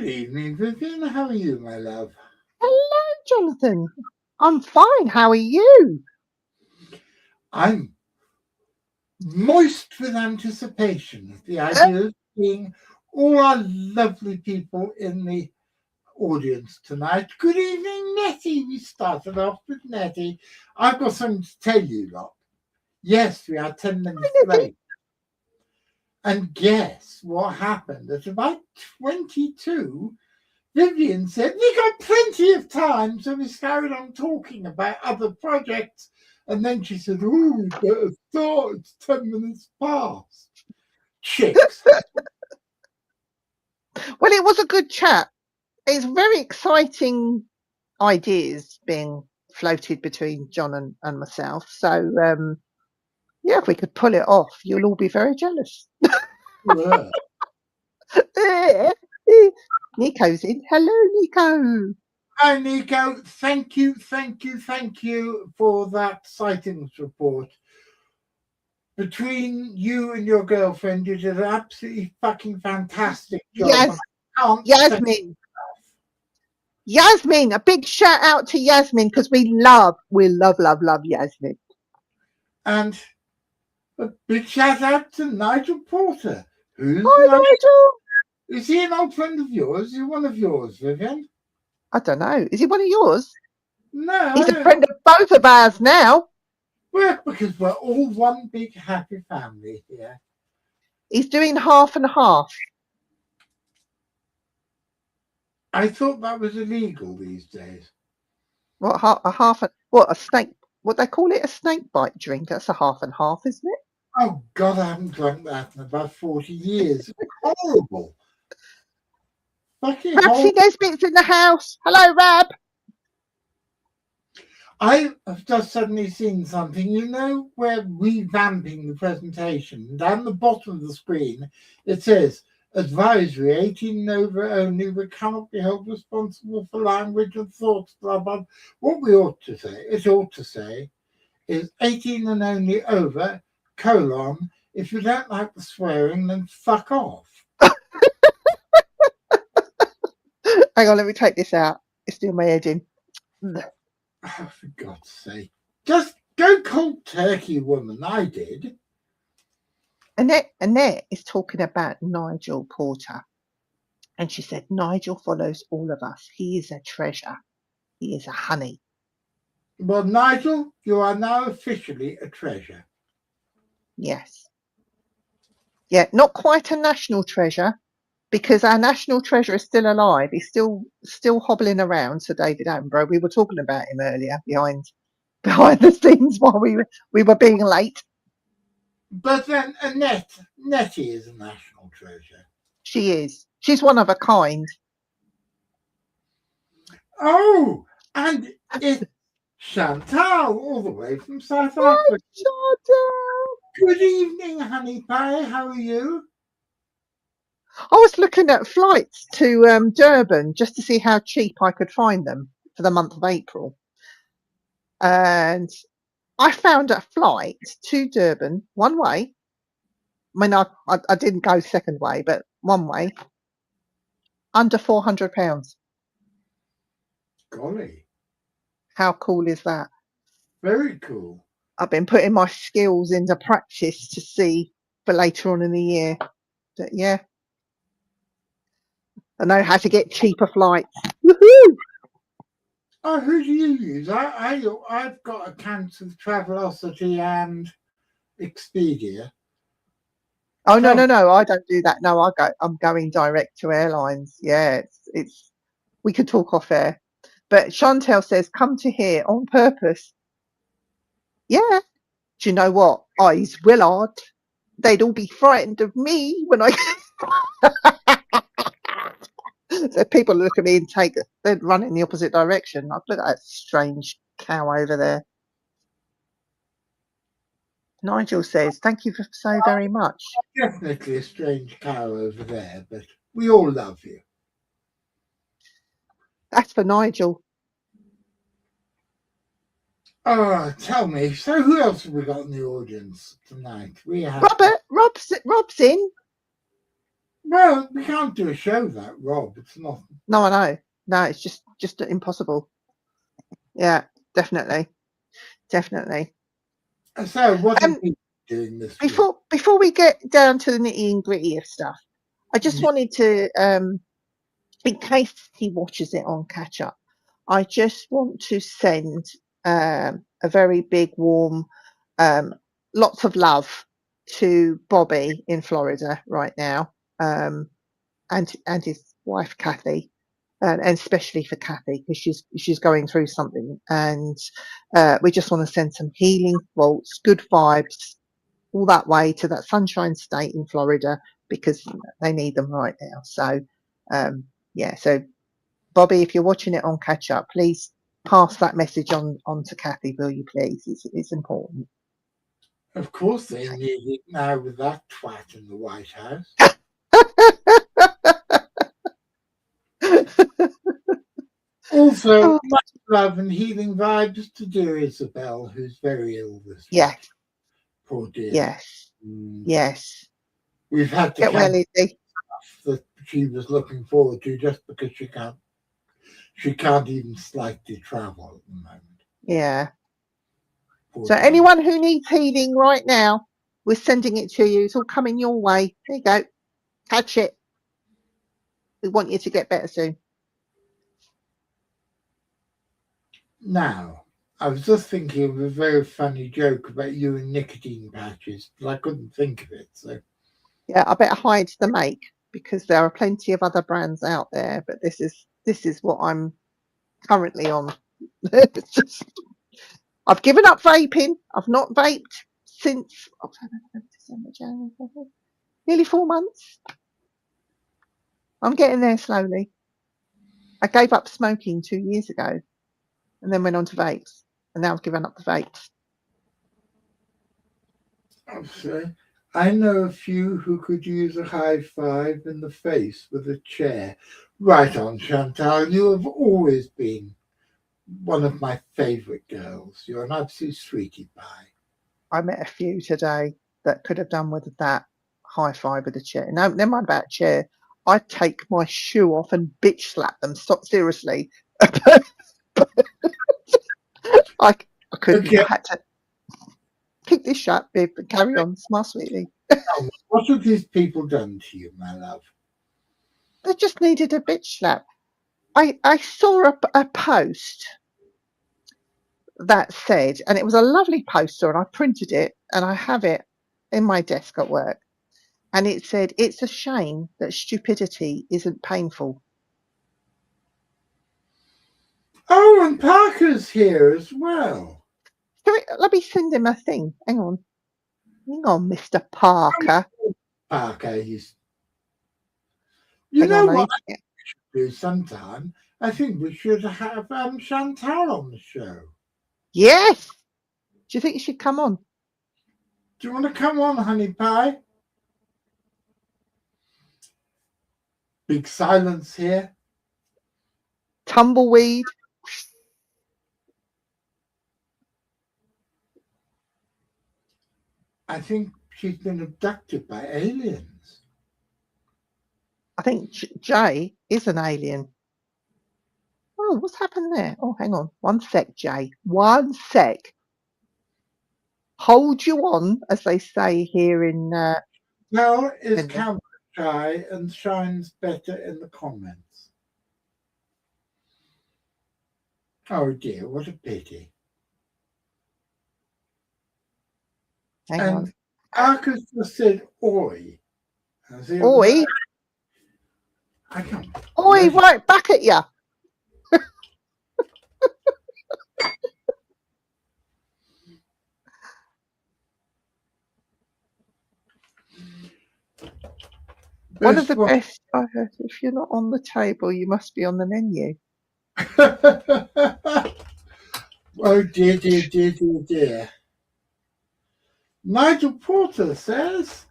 Good evening, Vivian. How are you, my love? Hello, Jonathan. I'm fine. How are you? I'm moist with anticipation of the idea of seeing all our lovely people in the audience tonight. Good evening, Nettie. We started off with Nettie. I've got something to tell you, lot. Yes, we are 10 minutes late. And guess what happened? At about 22, Vivian said, "We got plenty of time," so we carried on talking about other projects. And then she said, "Oh, we better start. It's 10 minutes past." Chicks. Well, it was a good chat. It's very exciting ideas being floated between John and myself. So, yeah, if we could pull it off, you'll all be very jealous. Yeah. Nico's in. Hello, Nico. Hi, Nico. Thank you for that sightings report. Between you and your girlfriend, you did an absolutely fucking fantastic job. Yasmin, a big shout out to Yasmin because we love Yasmin. And a big shout out to Nigel Porter. Hi, Nigel. Is he an old friend of yours? Is he one of yours, Vivian? I don't know. Is he one of yours? No. He's a friend of both of ours now. Well, because we're all one big happy family here. He's doing half and half. I thought that was illegal these days. What, a snake, what they call it, a snake bite drink? That's a half and half, isn't it? Oh, God, I haven't drunk that in about 40 years. Horrible. Fucking Rabsy Nesbitt's in the house. Hello, Rab. I have just suddenly seen something. You know, we're revamping the presentation. Down the bottom of the screen, it says, "Advisory, 18 and over only. We cannot be held responsible for language and thoughts, blah, blah." What we ought to say, is 18 and only over, : if you don't like the swearing, then fuck off. Hang on, let me take this out. It's doing my head in. Oh, for God's sake. Just go cold turkey, woman. I did. Annette is talking about Nigel Porter. And she said, Nigel follows all of us. He is a treasure. He is a honey. Well, Nigel, you are now officially a treasure. Yes. Yeah, not quite a national treasure, because our national treasure is still alive. He's still hobbling around. So David Attenborough, we were talking about him earlier behind the scenes while we were being late. But then Nettie is a national treasure. She is. She's one of a kind. Oh, and it's Chantal, all the way from South Africa. Chantal. Good evening, honey pie. How are you? I was looking at flights to Durban just to see how cheap I could find them for the month of April. And I found a flight to Durban one way. I mean, I didn't go second way, but one way, under £400. Golly. How cool is that? Very cool. I've been putting my skills into practice to see for later on in the year. But yeah, I know how to get cheaper flights. Woohoo! Oh, who do you use? I've got accounts of Travelocity and Expedia. Oh no, I don't do that. No, I'm going direct to airlines. Yeah, it's we could talk off air. But Chantel says, come to here on purpose. Yeah. Do you know what? Eyes Willard. They'd all be frightened of me when I so people look at me and they'd run in the opposite direction. I'd look at that strange cow over there. Nigel says, thank you so very much. Definitely a strange cow over there, but we all love you. That's for Nigel. Oh, tell me. So who else have we got in the audience tonight? We have Rob's in. Well, we can't do a show that, Rob. It's not. No, I know. No, it's just impossible. Yeah, definitely. So, what have Um, we been doing this week? before we get down to the nitty and gritty of stuff, I just wanted to, in case he watches it on catch up, I just want to send a very big, warm, lots of love to Bobby in Florida right now, and his wife Kathy, and especially for Kathy because she's going through something, and we just want to send some healing thoughts, good vibes, all that way to that sunshine state in Florida because they need them right now. So, yeah. So, Bobby, if you're watching it on catch up, please pass that message on to Kathy, will you please? It's important. Of course, they need it now with that twat in the White House. Also, much love and healing vibes to dear Isabel, who's very ill this week. Yes. Poor dear. Yes. Yes. We've had to get well, cancel Izzy. stuff that she was looking forward to just because she can't even slightly travel at the moment. Yeah. Poor So dear. anyone who needs healing right now, we're sending it to you. It's all coming your way. There you go. Catch it. We want you to get better soon. Now, I was just thinking of a very funny joke about you and nicotine patches, but I couldn't think of it. So Yeah, I better hide the make because there are plenty of other brands out there, but this is what I'm currently on. I've given up vaping. I've not vaped since October, November, December, January, February, nearly 4 months. I'm getting there slowly. I gave up smoking 2 years ago and then went on to vapes, and now I've given up the vapes. I know a few who could use a high five in the face with a chair. Right on, Chantal. You have always been one of my favourite girls. You're an absolute sweetie pie. I met a few today that could have done with that high five with a chair. No, never mind about a chair. I'd take my shoe off and bitch slap them. Stop, seriously. I couldn't. Okay. I had to keep this shut, Viv, but carry on. Smile sweetly. What have these people done to you, my love? They just needed a bitch slap. I saw a post that said, and it was a lovely poster, and I printed it and I have it in my desk at work. And it said, "It's a shame that stupidity isn't painful." Oh, and Parker's here as well. Let me send him a thing. Hang on, Mr. Parker. Parker, he's. Hang know on, what I should do sometime? I think we should have Chantal on the show. Yes. Do you think you should come on? Do you want to come on, honey pie? Big silence here. Tumbleweed. I think she's been abducted by aliens. I think Jay is an alien. Oh, what's happened there? Oh, hang on. 1 sec, Jay. 1 sec. Hold you on, as they say here in. Mel is camera shy and shines better in the comments. Oh dear, what a pity. Hang and on. Marcus just said oi. Oi. I can't. Oi, right back at you. One of the best I heard, if you're not on the table, you must be on the menu. Oh dear, dear, dear, dear, dear. Nigel Porter says,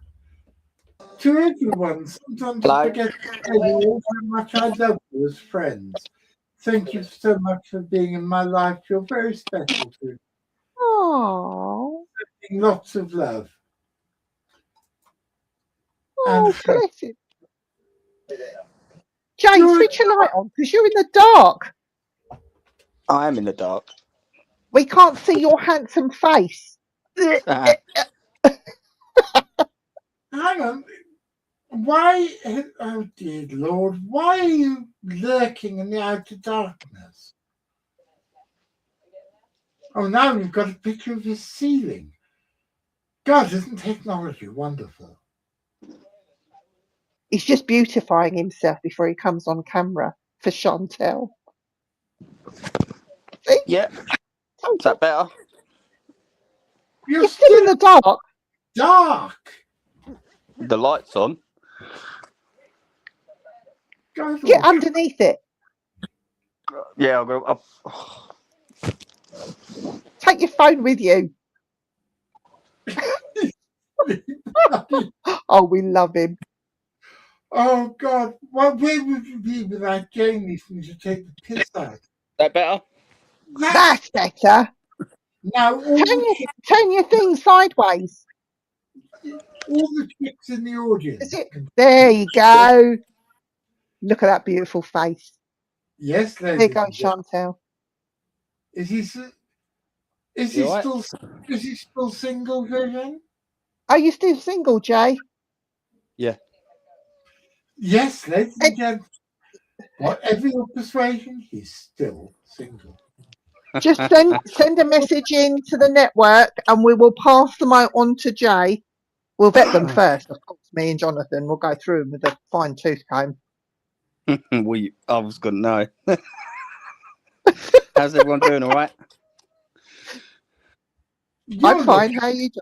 to everyone, sometimes I forget to tell you all how much I love you as friends. Thank you so much for being in my life. You're very special to me. Oh. Lots of love. Oh, bless it. Jay, switch your light on because you're in the dark. I am in the dark. We can't see your handsome face. Ah, Hang on. Why, oh dear Lord, why are you lurking in the outer darkness? Oh, now we've got a picture of his ceiling. God, isn't technology wonderful? He's just beautifying himself before he comes on camera for Chantel. See? yeah. Is that better? You're He's still in the dark. dark. The light's on. God, Get underneath it. Yeah, I'll go up. Take your phone with you. Oh, we love him. Oh God, well, where would you be without Jamie for me to take the piss out? That better? That's better. Now Turn your thing sideways. all the chicks in the audience. Is it? There you go. Look at that beautiful face. Yes, There ladies. you go, Chantel. Is he You all still single, Vivian? Are you still single, Jay? Yeah. Yes, ladies and gentlemen. Whatever your persuasion, he's still single. Just send a message in to the network and we will pass them on to Jay. We'll vet them first, of course. Me and Jonathan will go through them with a fine tooth comb. I was going to know. How's everyone doing? All right? I'm fine. How are you doing?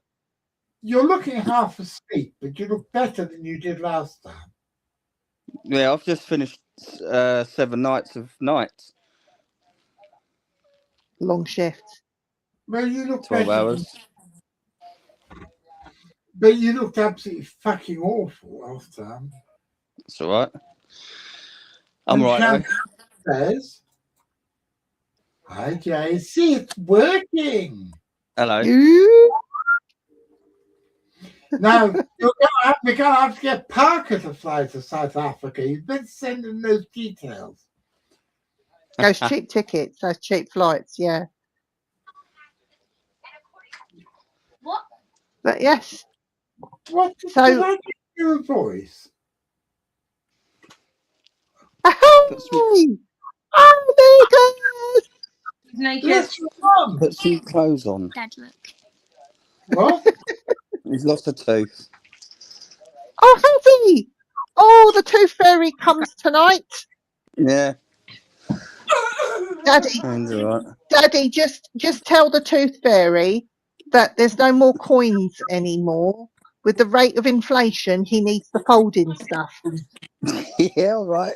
You're looking half asleep, but you look better than you did last time. Yeah, I've just finished 7 nights of nights. Long shift. Well, you look 12 better. hours. But you looked absolutely fucking awful last time. It's all right. I'm all right, though. Says, hi, Jay. See, it's working. Hello. Now, we're going to have to get Parker to fly to South Africa. You've been sending those details. Those cheap tickets, those cheap flights, yeah. What? But yes. What? So, did I get your voice? hey! Oh, there you go. He's naked. Let's run. Put some clothes on. Dad, look. What? He's lost a tooth. Oh, has he? Oh, the tooth fairy comes tonight. Yeah. Daddy, That's all right. Daddy, just tell the tooth fairy that there's no more coins anymore. With the rate of inflation, he needs the folding stuff. Yeah, all right.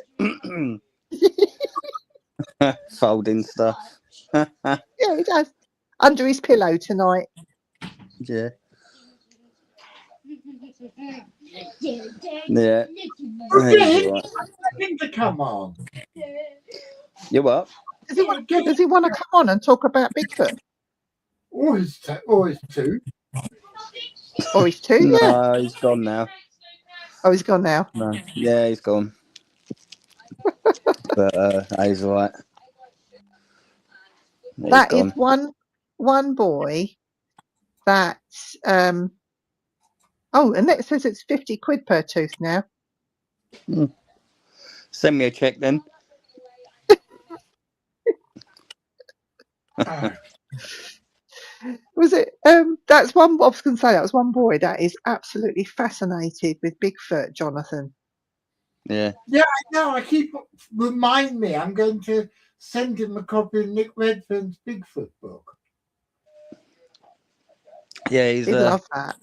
Folding stuff. Yeah, he does. Under his pillow tonight. Yeah. Yeah. Okay, All right. nothing to come on. You what? Does he want to come on and talk about Bigfoot? Or his tooth. Or his tooth? Yeah. No, he's gone now. Oh, he's gone now. No. Yeah, he's gone. But he's all right. That is one boy that oh, and it says it's 50 quid per tooth now. Send me a check then. Was it that's one I was gonna say that was one boy that is absolutely fascinated with Bigfoot, Jonathan. Yeah. Yeah, I know. I keep remind me. I'm going to send him a copy of Nick Redfern's Bigfoot book. Yeah, He'd love that.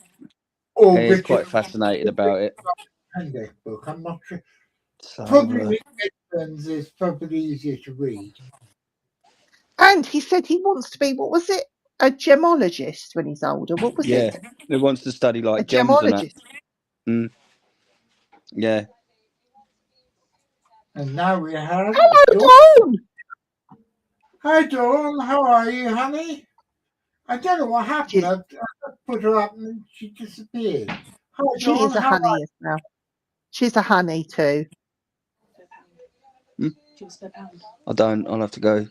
Or he's quite fascinated about it. Book. I'm not sure. So, Probably Nick Redfern's is probably easier to read. And he said he wants to be, what was it? A gemologist when he's older. What was it? Yeah, he wants to study like A gems and that. gemologist. Yeah. And now we have. Hello, Dawn. Hi, Dawn. How are you, honey? I don't know what happened. I put her up and she disappeared. Hi, She Dawn. is a honey as well. She's a honey too. I don't. I'll have to go.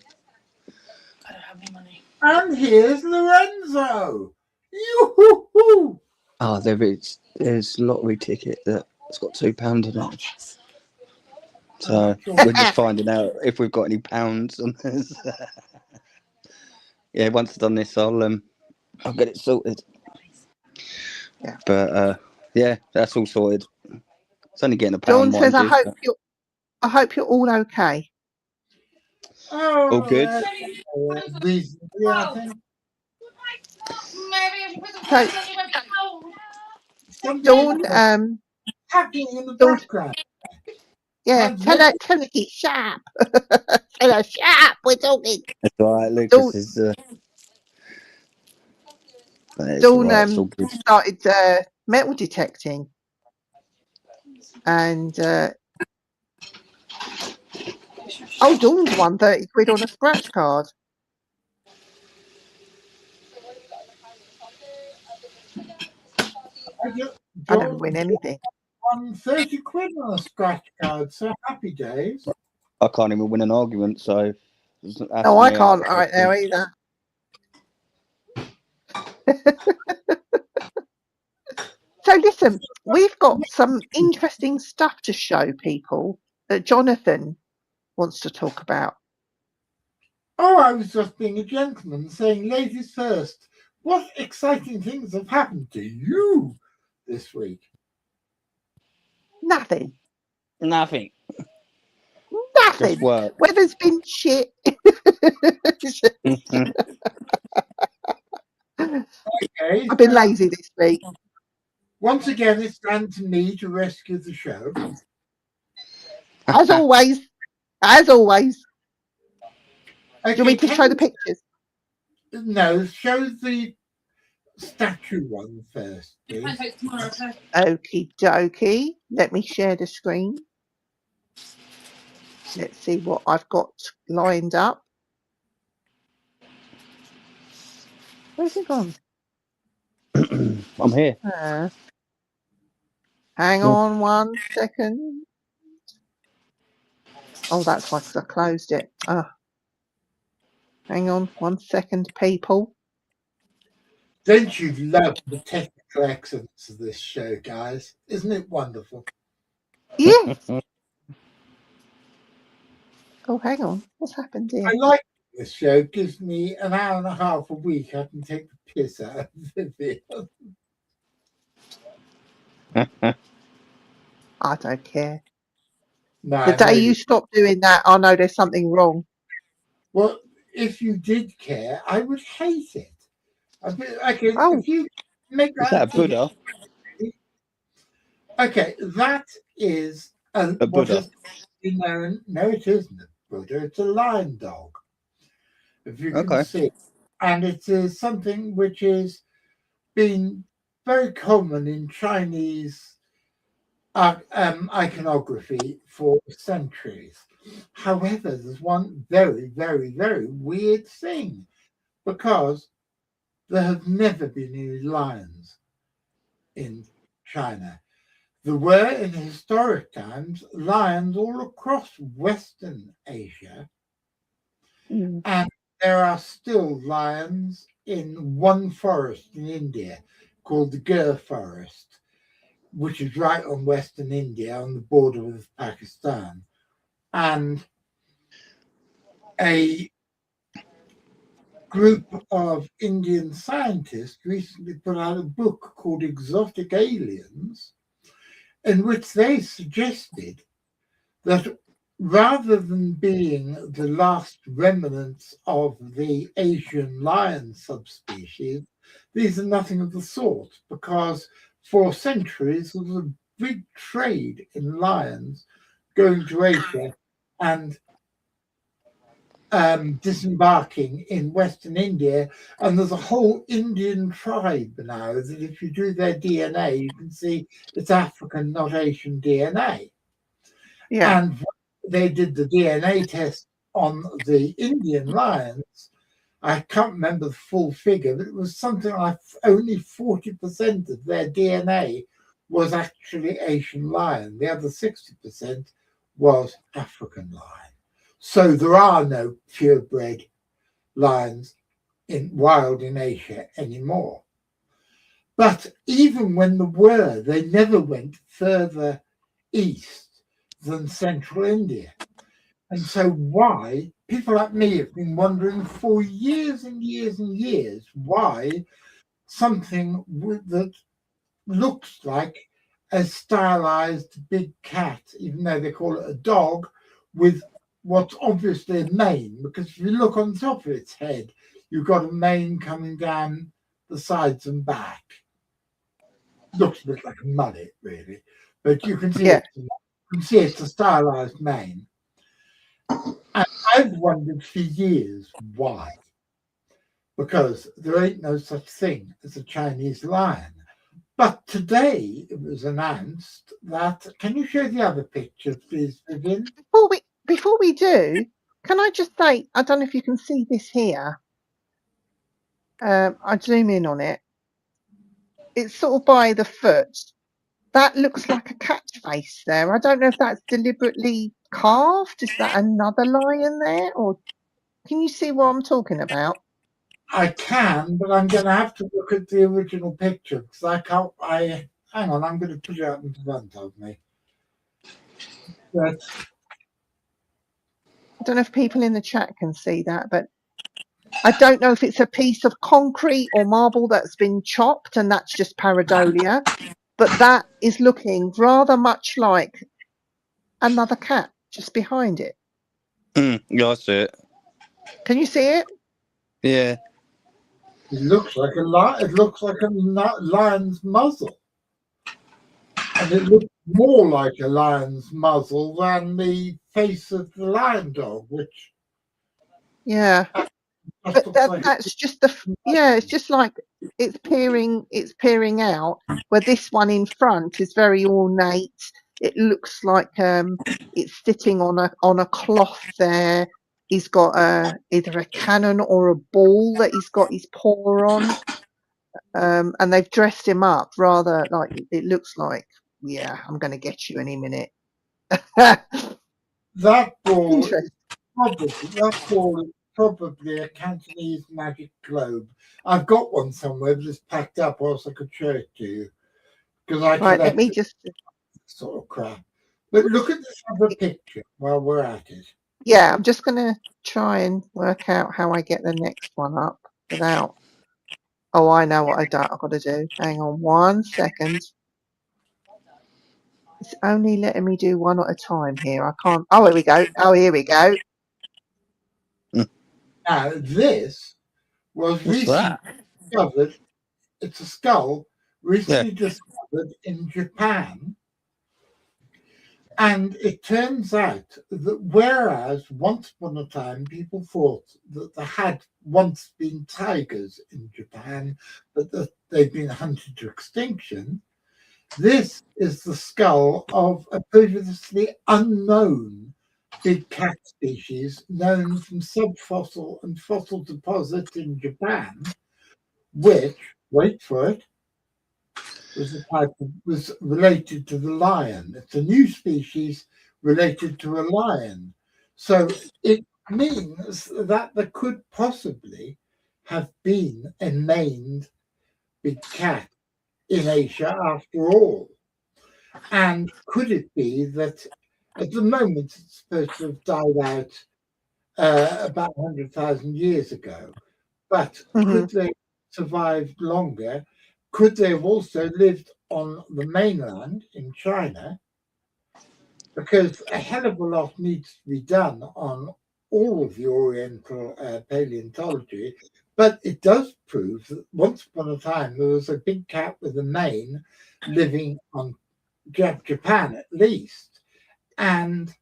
I don't have any money. And here's Lorenzo. Yoo-hoo-hoo! Oh, there's a lottery ticket that's got £2 in it. So we're just finding out if we've got any pounds on this. Yeah, once I've done this, I'll get it sorted. Yeah. But yeah, that's all sorted. It's only getting Dawn £1, says, mind you. I hope you're all okay. Oh, All good. Reasonably, I think. So, Dawn, Happening in the Dawn, background. yeah, tell her he's sharp. Tell her sharp. We're talking. It's all right. Lucas is. Dawn started metal detecting, and Dawn's won 30 quid on a scratch card. I didn't win anything. Won 30 quid on a scratch card, so happy days. I can't even win an argument, so. No, I can't right now either. So listen, we've got some interesting stuff to show people that Jonathan wants to talk about. Oh, I was just being a gentleman, saying ladies first. What exciting things have happened to you this week? Nothing. Nothing. Nothing. Just work. Weather's been shit. Okay, I've been lazy this week. Once again, it's down to me to rescue the show. As always. As always. Okay, Do you want me to show the pictures? No, show the statue one first, please. Okie dokie. Let me share the screen. Let's see what I've got lined up. Where's it gone? I'm here. Hang on 1 second. Oh, that's why, because I closed it. Hang on 1 second, people. Don't you love the technical excellence of this show, guys? Isn't it wonderful? Yes. Oh, hang on. What's happened here? I like this show. It gives me an hour and a half a week. I can take the piss out of Vivian. I don't care. No, The day you stop doing that, I know there's something wrong. Well, if you did care, I would hate it. If you make that. Is that a Buddha? Okay, that is a Buddha. No, it isn't a Buddha. It's a lion dog. If you can see, and it is something which has been very common in Chinese iconography for centuries. However, there's one very, very, very weird thing, because there have never been any lions in China. There were, in historic times, lions all across Western Asia, and there are still lions in one forest in India called the Gir Forest, which is right on Western India on the border with Pakistan. And a group of Indian scientists recently put out a book called Exotic Aliens, in which they suggested that rather than being the last remnants of the Asian lion subspecies, these are nothing of the sort, because for centuries there was a big trade in lions going to Asia and disembarking in Western India, and there's a whole Indian tribe now that if you do their DNA, you can see it's African, not Asian DNA. Yeah. And they did the DNA test on the Indian lions. I can't remember the full figure, but it was something like only 40% of their DNA was actually Asian lion. The other 60% was African lion. So there are no purebred lions wild in Asia anymore. But even when there were, they never went further east than central India. And so why, people like me have been wondering for years and years and years why something that looks like a stylized big cat, even though they call it a dog, with what's obviously a mane, because if you look on top of its head, you've got a mane coming down the sides and back. Looks a bit like a mullet, really, but you can see it's a stylized mane. And I've wondered for years why, because there ain't no such thing as a Chinese lion. But today it was announced that, can you show the other picture, please, Vivian? Before we do, can I just say, I don't know if you can see this here. I zoom in on it. It's sort of by the foot. That looks like a cat's face there. I don't know if that's deliberately carved. Is that another lion there? Or can you see what I'm talking about? I can, but I'm going to have to look at the original picture because I can't. Hang on, I'm going to put it up in front of me. But I don't know if people in the chat can see that, but I don't know if it's a piece of concrete or marble that's been chopped and that's just pareidolia, but that is looking rather much like another cat just behind it. Yeah, I see it. Can you see it? Yeah. it looks like a lion's muzzle, and it looks more like a lion's muzzle than the face of the lion dog, which But that's just it's just like it's peering out, where this one in front is very ornate. It looks like it's sitting on a cloth there. He's got either a cannon or a ball that he's got his paw on. And they've dressed him up rather like it looks like, I'm going to get you any minute. that ball Interesting. is probably a Cantonese magic globe. I've got one somewhere, but it's packed up, or else I could show it to you. Because I Right, let me collect just. sort of crap. But look at this other picture while we're at it. Yeah, I'm just going to try and work out how I get the next one up without. Oh, I know what I've got to do. Hang on 1 second. It's only letting me do one at a time here. I can't. Oh, here we go. Oh, here we go. Now, this was recently discovered. It's a skull recently discovered in Japan. And it turns out that whereas once upon a time people thought that there had once been tigers in Japan, but that they've been hunted to extinction, this is the skull of a previously unknown big cat species known from subfossil and fossil deposits in Japan, which, wait for it, was related to the lion. It's a new species related to a lion. So it means that there could possibly have been a maned big cat in Asia after all. And could it be that at the moment it's supposed to have died out about 100,000 years ago, but could they have survived longer? Could they have also lived on the mainland in China? Because a hell of a lot needs to be done on all of the Oriental paleontology, but it does prove that once upon a time there was a big cat with a mane living on Japan at least, and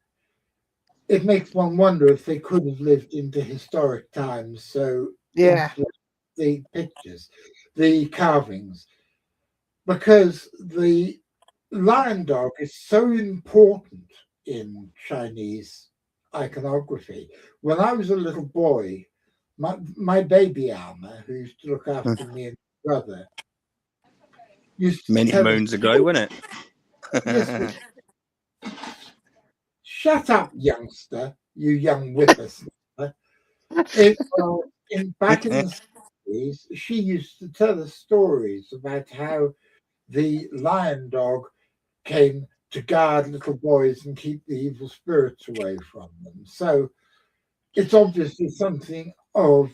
it makes one wonder if they could have lived into historic times. So the pictures, the carvings, because the lion dog is so important in Chinese iconography. When I was a little boy, my baby Alma, who used to look after me and my brother, used to many tell moons us, ago, wasn't it? yes, shut up, youngster. you young whippersnapper. It was back in the 60s, she used to tell us stories about how the lion dog came to guard little boys and keep the evil spirits away from them. So it's obviously something of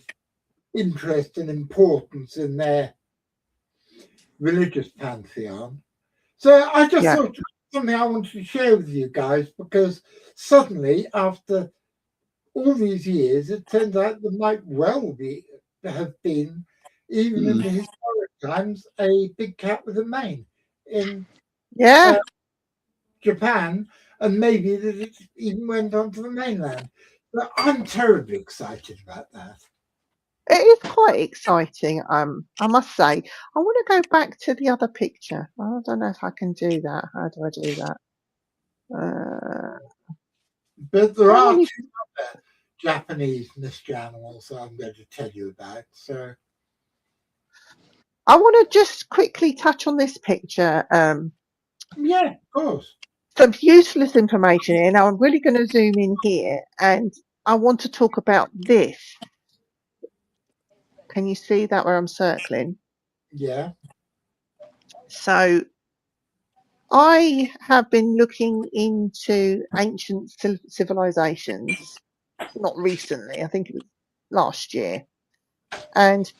interest and importance in their religious pantheon. So I just Yeah. thought it was something I wanted to share with you guys, because suddenly, after all these years, it turns out there might well be have been, even in the historic times, a big cat with a mane in Yeah. Japan, and maybe that it even went on to the mainland. But I'm terribly excited about that. It is quite exciting, I must say. I want to go back to the other picture. I don't know if I can do that. How do I do that? But there I are want two other Japanese mystery animals that I'm going to tell you about. So to just quickly touch on this picture. yeah, of course. Some useless information here. Now I'm really going to zoom in here, and I want to talk about this. Can you see that where I'm circling? Yeah. So I have been looking into ancient civilizations, not recently, I think it was last year. And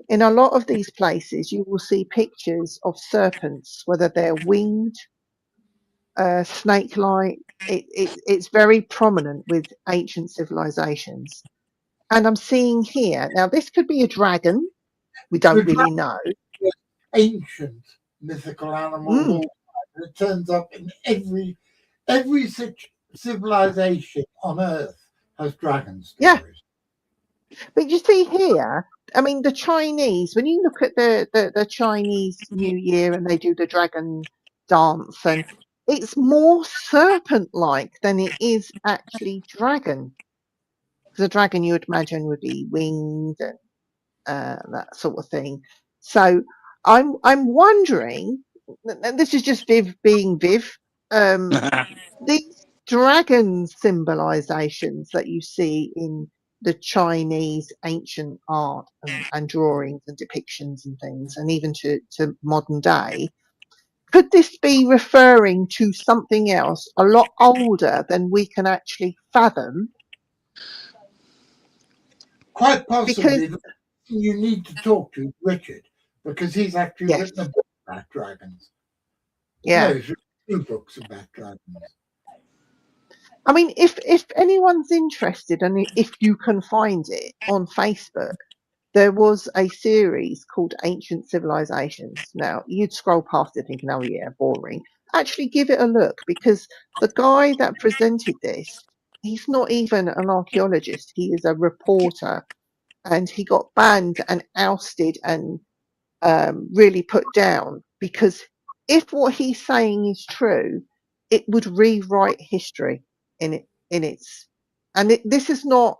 in a lot of these places, you will see pictures of serpents, whether they're winged, snake-like. It's very prominent with ancient civilizations. And I'm seeing here, now this could be a dragon. We The don't really dragon know. is an ancient mythical animal of Mm, all time. It turns up in every civilization on Earth has dragon yeah. stories. But you see here, I mean, the Chinese, when you look at the Chinese New Year and they do the dragon dance, and it's more serpent like than it is actually dragon. Because a dragon you would imagine would be winged and that sort of thing. So I'm wondering, and this is just Viv being Viv, these dragon symbolizations that you see in the Chinese ancient art and drawings and depictions and things, and even to modern day, could this be referring to something else a lot older than we can actually fathom? Quite Because, possibly, the person you need to talk to is Richard, because he's actually yes, written a book about dragons. No, yeah. he's written two books about dragons. I mean, if anyone's interested, and if you can find it on Facebook, there was a series called Ancient Civilizations. Now, you'd scroll past it thinking, oh, yeah, boring. Actually, give it a look, because the guy that presented this, he's not even an archaeologist, he is a reporter, and he got banned and ousted and really put down, because if what he's saying is true, it would rewrite history in its. And this is not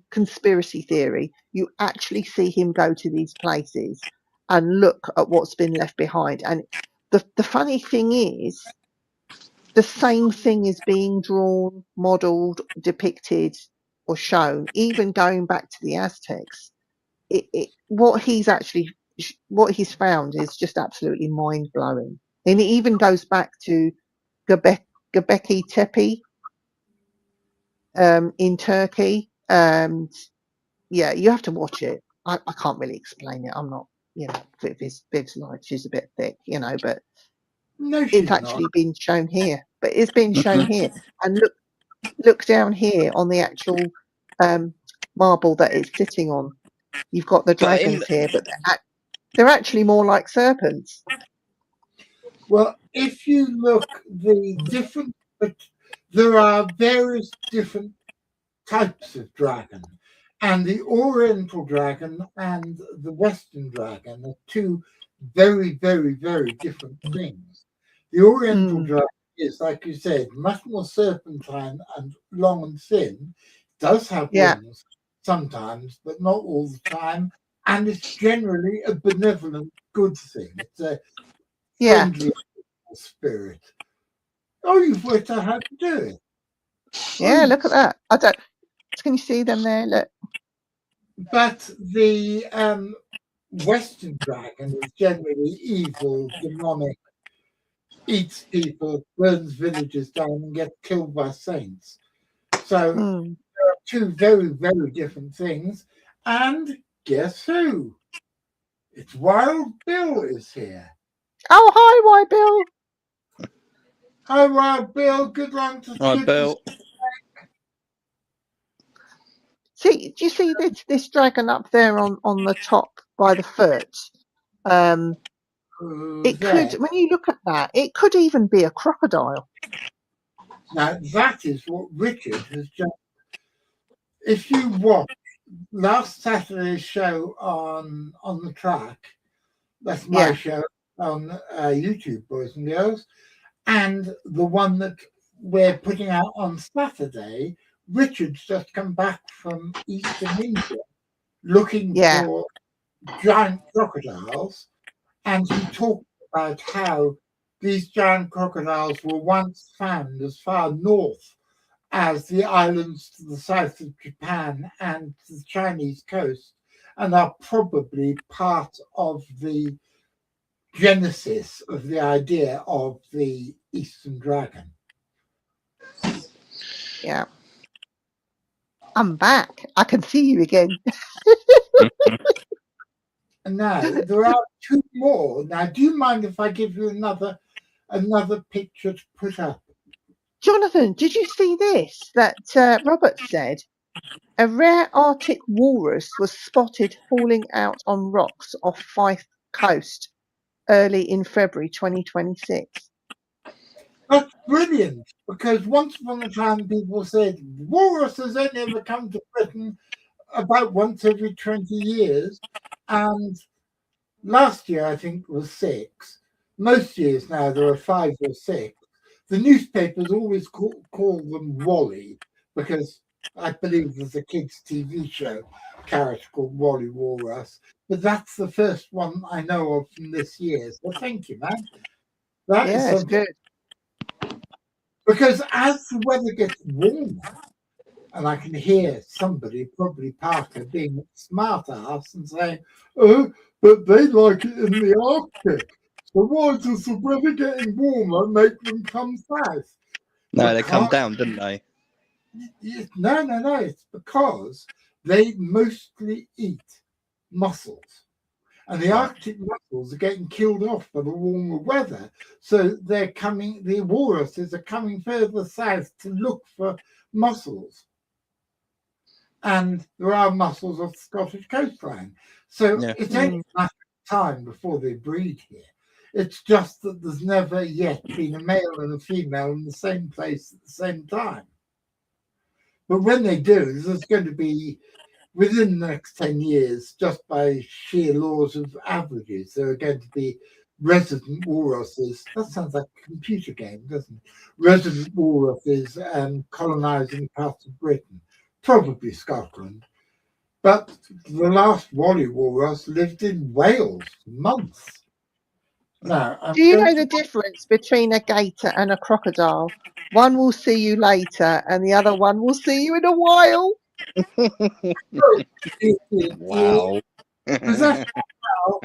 conspiracy theory. You actually see him go to these places and look at what's been left behind. And the funny thing is, the same thing is being drawn, modelled, depicted, or shown, even going back to the Aztecs. What he's found is just absolutely mind blowing, and it even goes back to Göbekli Tepe in Turkey. And yeah, you have to watch it. I can't really explain it. I'm not, Viv's life, she's a bit thick, but No, it's she's not. actually been shown here. But it's been shown here, and look down here on the actual marble that it's sitting on. You've got the But in dragons here, but they're actually more like serpents. Well, if you look the different, but there are various different types of dragon, and the Oriental dragon and the Western dragon are two very, very, very different things. The Oriental Mm, dragon is, like you said, much more serpentine and long and thin. Does have yeah, wings sometimes, but not all the time. And it's generally a benevolent, good thing. It's a yeah. friendly spirit. Oh, you've worked out how to do it. Yeah, look at that. I don't. Can you see them there? Look. But the Western dragon is generally evil, demonic, eats people, burns villages down, and gets killed by saints. So there are two very, very different things. And guess who? It's Wild Bill is here. Oh, hi, Wild Bill. Hi, Wild Bill. Good luck to Right, Bill. See, do you see this dragon up there on the top by the foot? It could, when you look at that, it could even be a crocodile. Now, that is what Richard has just. If you watch last Saturday's show on the track, that's my show on YouTube, boys and girls, and the one that we're putting out on Saturday, Richard's just come back from Eastern India looking for giant crocodiles, and he talked about how these giant crocodiles were once found as far north as the islands to the south of Japan and the Chinese coast, and are probably part of the genesis of the idea of the Eastern dragon. Yeah. I'm back. I can see you again. Now, there are two more. Now, do you mind if I give you another picture to put up? Jonathan, did you see this that Robert said? A rare Arctic walrus was spotted falling out on rocks off Fife coast early in February 2026. That's brilliant, because once upon a time people said walruses only ever come to Britain about once every 20 years, and last year I think was 6. Most years now there are 5 or 6. The newspapers always call them Wally, because I believe there's a kids' TV show character called Wally Walrus, but that's the first one I know of from this year. So thank you, man. That is something. Good. Because as the weather gets warmer, and I can hear somebody, probably Parker, being a smart ass and saying, "Oh, but they like it in the Arctic. So why does the weather getting warmer make them come south?" No, they come down, didn't they? No. It's because they mostly eat mussels. And the Arctic mussels are getting killed off by the warmer weather. So the walruses are coming further south to look for mussels. And there are mussels off the Scottish coastline. So it's only a matter of time before they breed here. It's just that there's never yet been a male and a female in the same place at the same time. But when they do, there's going to be, within the next 10 years, just by sheer laws of averages, there are going to be resident walruses. That sounds like a computer game, doesn't it? Resident walruses colonizing parts of Britain, probably Scotland. But the last Wally walrus lived in Wales for months. Now, do you know the difference between a gator and a crocodile? One will see you later and the other one will see you in a while. Wow. Was that wow?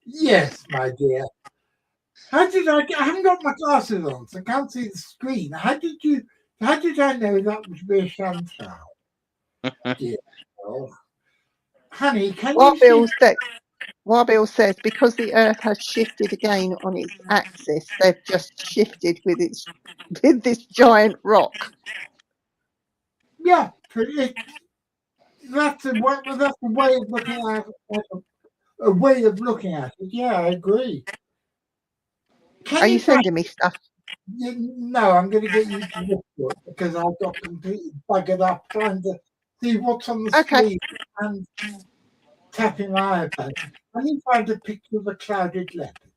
Yes, my dear. How did I haven't got my glasses on, so I can't see the screen. How did I know that would be a Chantal? Dear girl. Honey, can you see? Warbill says because the Earth has shifted again on its axis, they've just shifted with this giant rock. Yeah, that's a way of looking at it. A way of looking at it. Yeah, I agree. Are you sending me stuff? No, I'm going to get you to look for it because I got completely buggered up trying to see what's on the screen and tapping my iPad. Can you find a picture of a clouded leopard,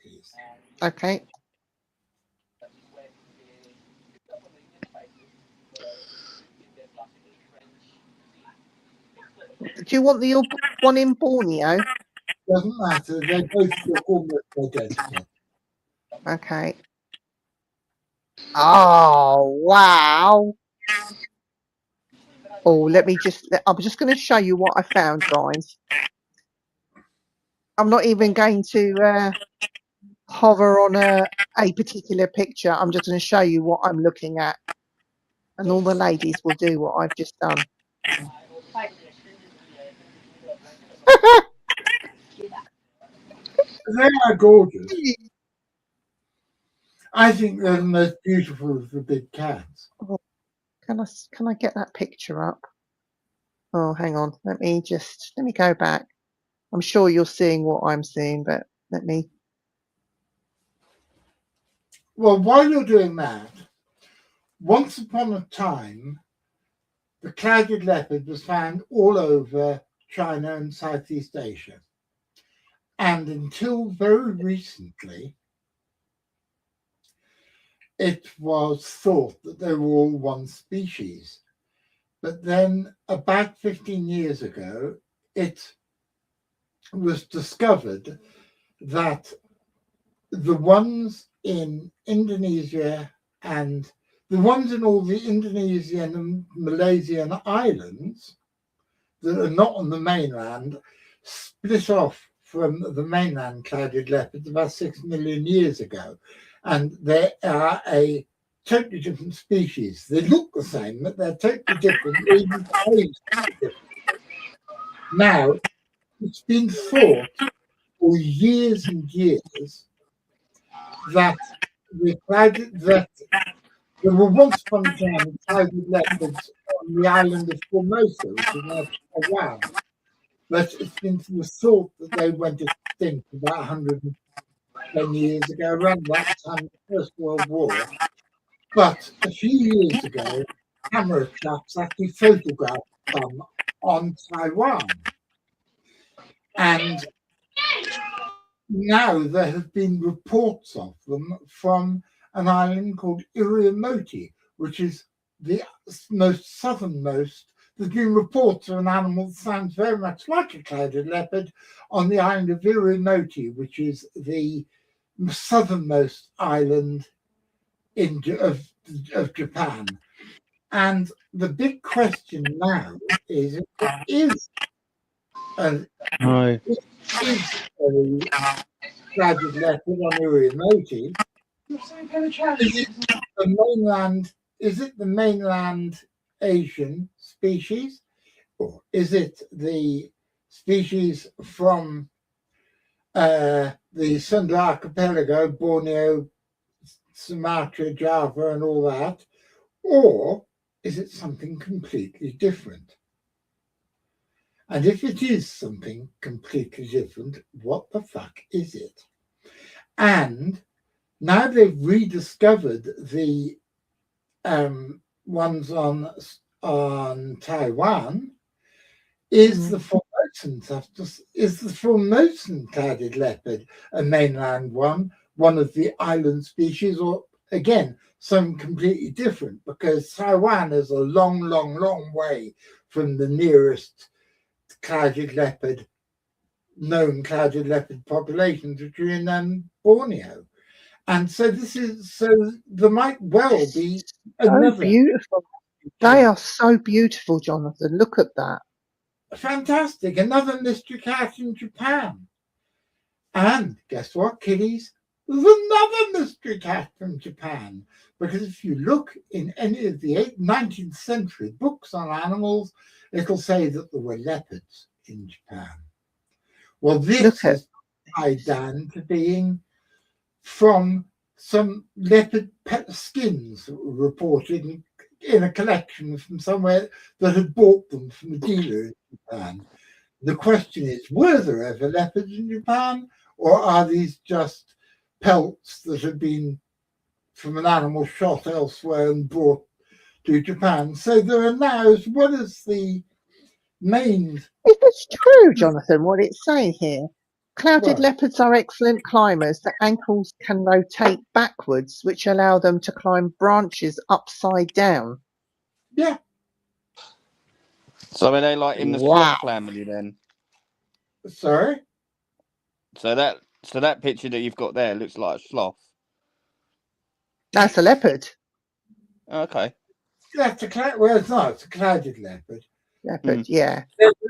please? Okay. Do you want the one in Borneo? Doesn't matter. They both look almost identical. Okay. Oh, wow. Oh, I'm just going to show you what I found, guys. I'm not even going to hover on a particular picture. I'm just going to show you what I'm looking at. And all the ladies will do what I've just done. They are gorgeous. I think they're the most beautiful of the big cats. Oh, can I get that picture up? Oh, hang on. Let me go back. I'm sure you're seeing what I'm seeing, but let me. Well, while you're doing that, once upon a time, the clouded leopard was found all over China and Southeast Asia. And until very recently, it was thought that they were all one species. But then about 15 years ago, it was discovered that the ones in Indonesia and the ones in all the Indonesian and Malaysian islands that are not on the mainland split off from the mainland clouded leopards about 6 million years ago. And they are a totally different species. They look the same, but they're totally different. They even behave different. Now, it's been thought for years and years that that there were once upon a time clouded leopards on the island of Formosa, which is now Taiwan. But it's been thought that they went extinct about 110 years ago, around that time of the First World War. But a few years ago, camera traps actually photographed them on Taiwan. And now there have been reports of them from an island called Iriamoti, which is the most southernmost. There's been reports of an animal that sounds very much like a clouded leopard on the island of Iriamoti, which is the southernmost island of Japan. And the big question now is if there is a clouded leopard on Iriamoti, is it the mainland Asian species, or is it the species from the Sunda Archipelago, Borneo, Sumatra, Java, and all that, or is it something completely different? And if it is something completely different, what the fuck is it? And now they've rediscovered the ones on Taiwan. Is the Formosan clouded leopard a mainland one of the island species, or again some completely different? Because Taiwan is a long, long, long way from the nearest known clouded leopard populations, which are in Borneo. And so there might well be another. Beautiful. They are so beautiful, Jonathan. Look at that. Fantastic. Another mystery cat in Japan. And guess what, kiddies? There's another mystery cat from Japan. Because if you look in any of the 19th century books on animals, it'll say that there were leopards in Japan. Well, this is tied down to being from some leopard pet skins that were reported in a collection from somewhere that had bought them from a dealer in Japan. The question is, were there ever leopards in Japan, or are these just pelts that have been from an animal shot elsewhere and brought to Japan? So there are now, as well as the main... Is this true, Jonathan, what it's saying here? Clouded leopards are excellent climbers. Their ankles can rotate backwards, which allow them to climb branches upside down. Yeah. So are they like in the sloth family then? Sorry? So that picture that you've got there looks like a sloth. That's a leopard. Okay. That's well, it's not. It's a clouded leopard. Leopard, yeah.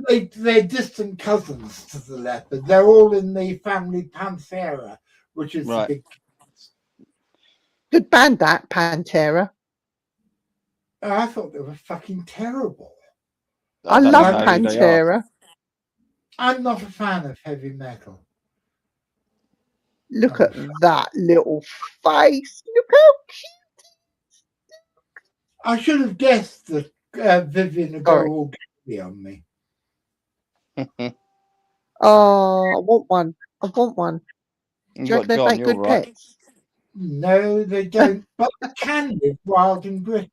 They're distant cousins to the leopard. They're all in the family Panthera, which is the Right. big. Good band, that, Pantera. I thought they were fucking terrible. I don't love even know who they are. Pantera. I'm not a fan of heavy metal. Look at that little face. Look how I should have guessed that Vivian would go Sorry. all giddy on me. Oh, I want one. I want one. Do You you reckon got they John, make you're good right. pets? No, they don't. But they can live wild in Britain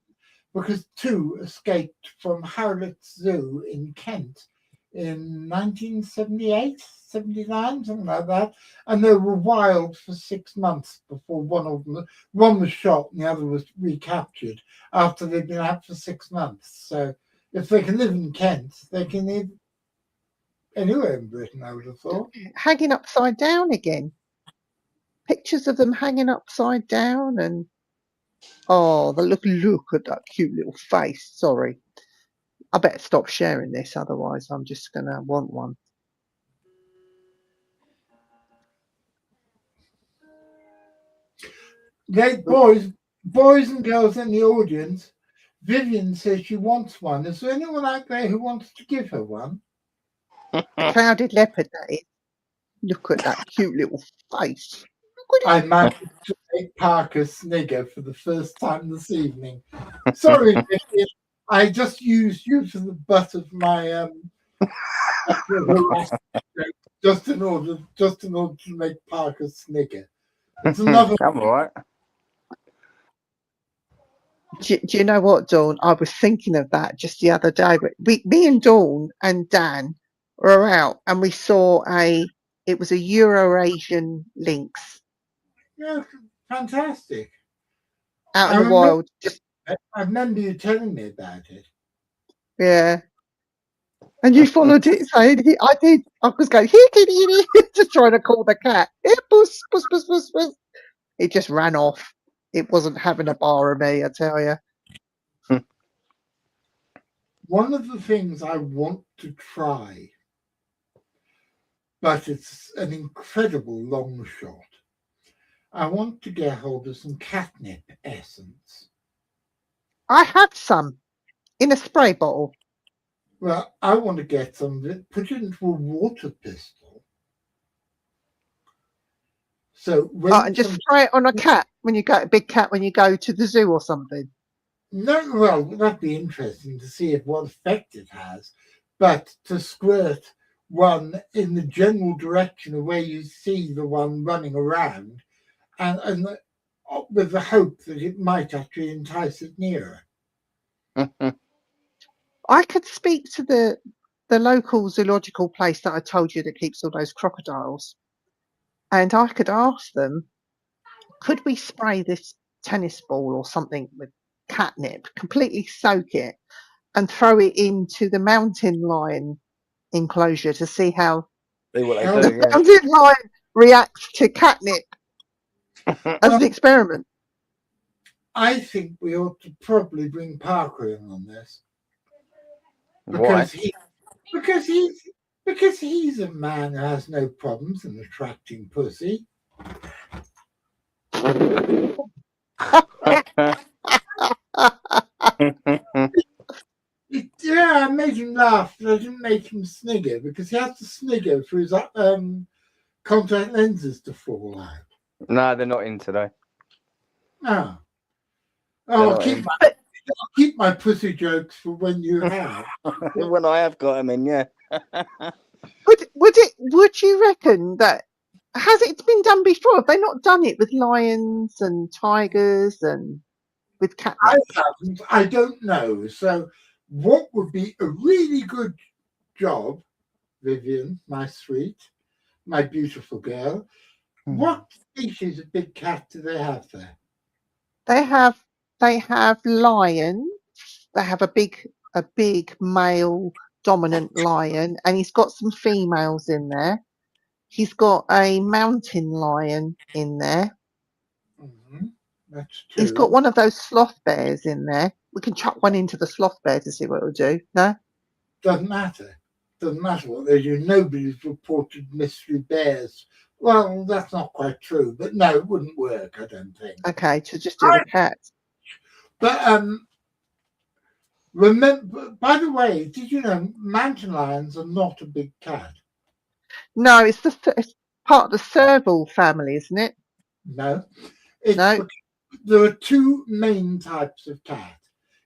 because two escaped from Howlett's Zoo in Kent in 1978, 79, something like that. And they were wild for 6 months before one was shot and the other was recaptured after they'd been out for 6 months. So if they can live in Kent, they can live anywhere in Britain, I would have thought. Hanging upside down again. Pictures of them hanging upside down and look at that cute little face. Sorry. I better stop sharing this, otherwise I'm just gonna want one. Boys and girls in the audience, Vivian says she wants one. Is there anyone out there who wants to give her one? A clouded leopard, that is. Look at that cute little face. I managed to make Parker snigger for the first time this evening. Sorry, Vivian, I just used you for the butt of my just in order to make Parker snigger. It's another. I'm all right. Do you know what, Dawn? I was thinking of that just the other day. But me and Dawn and Dan were out and we saw it was a Euro-Asian lynx Yeah, fantastic. out in the wild. I remember you telling me about it. Yeah. And you followed it saying, I did. I was going, here, kitty, just trying to call the cat. Here, puss, puss, puss, puss, puss. It just ran off. It wasn't having a bar of me, I tell you. One of the things I want to try, but it's an incredible long shot. I want to get hold of some catnip essence. I have some in a spray bottle. Well, I want to get some of it, put it into a water pistol. So And just spray it on a cat when you go, a big cat when you go to the zoo or something. No, well, that'd be interesting to see what effect it has. But to squirt one in the general direction of where you see the one running around, and with the hope that it might actually entice it nearer. I could speak to the local zoological place that I told you that keeps all those crocodiles, and I could ask them, could we spray this tennis ball or something with catnip, completely soak it, and throw it into the mountain lion enclosure to see how See what they Hell, do, the mountain lion reacts to catnip as an experiment. I think we ought to probably bring Parker in on this Why? because he's a man who has no problems in attracting pussy. I made him laugh, but I didn't make him snigger because he has to snigger for his contact lenses to fall out. No, they're not in today. Oh, They're I'll not keep my pussy jokes for when you have. when I have got them in, yeah. Would you reckon that has it been done before? Have they not done it with lions and tigers and with catnip? I haven't. I don't know. So, what would be a really good job, Vivian, my sweet, my beautiful girl? What species of big cat do they have there? They have lions. They have a big male dominant lion, and he's got some females in there. He's got a mountain lion in there. Mm-hmm. That's He's got two. one of those sloth bears in there. We can chuck one into the sloth bear to see what it'll do. No? Doesn't matter. Doesn't matter what they do. Nobody's reported mystery bears. Well, that's not quite true, but no, it wouldn't work, I don't think. Okay, to just do the cat. But remember, by the way, did you know mountain lions are not a big cat? No, it's part of the serval family, isn't it? No. It's No. because there are two main types of cat.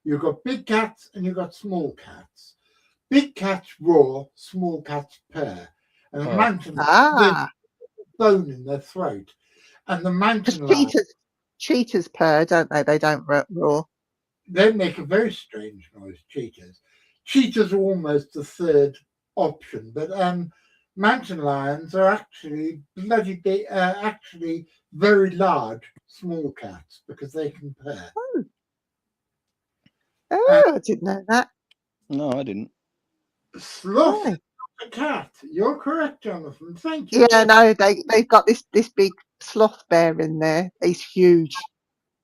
You've got big cats and you've got small cats. Big cats roar, small cats purr. And a mountain lion, there's a bone in their throat. And the mountain lion, cheetahs purr, don't they? They don't roar. they make a very strange noise, cheetahs. Cheetahs are almost the third option, but mountain lions are actually bloody big, actually very large, small cats because they can purr. Oh, I didn't know that. No, I didn't. Sloth is not a cat. You're correct, Jonathan. Thank you. Yeah, no, they've got this big sloth bear in there. He's huge.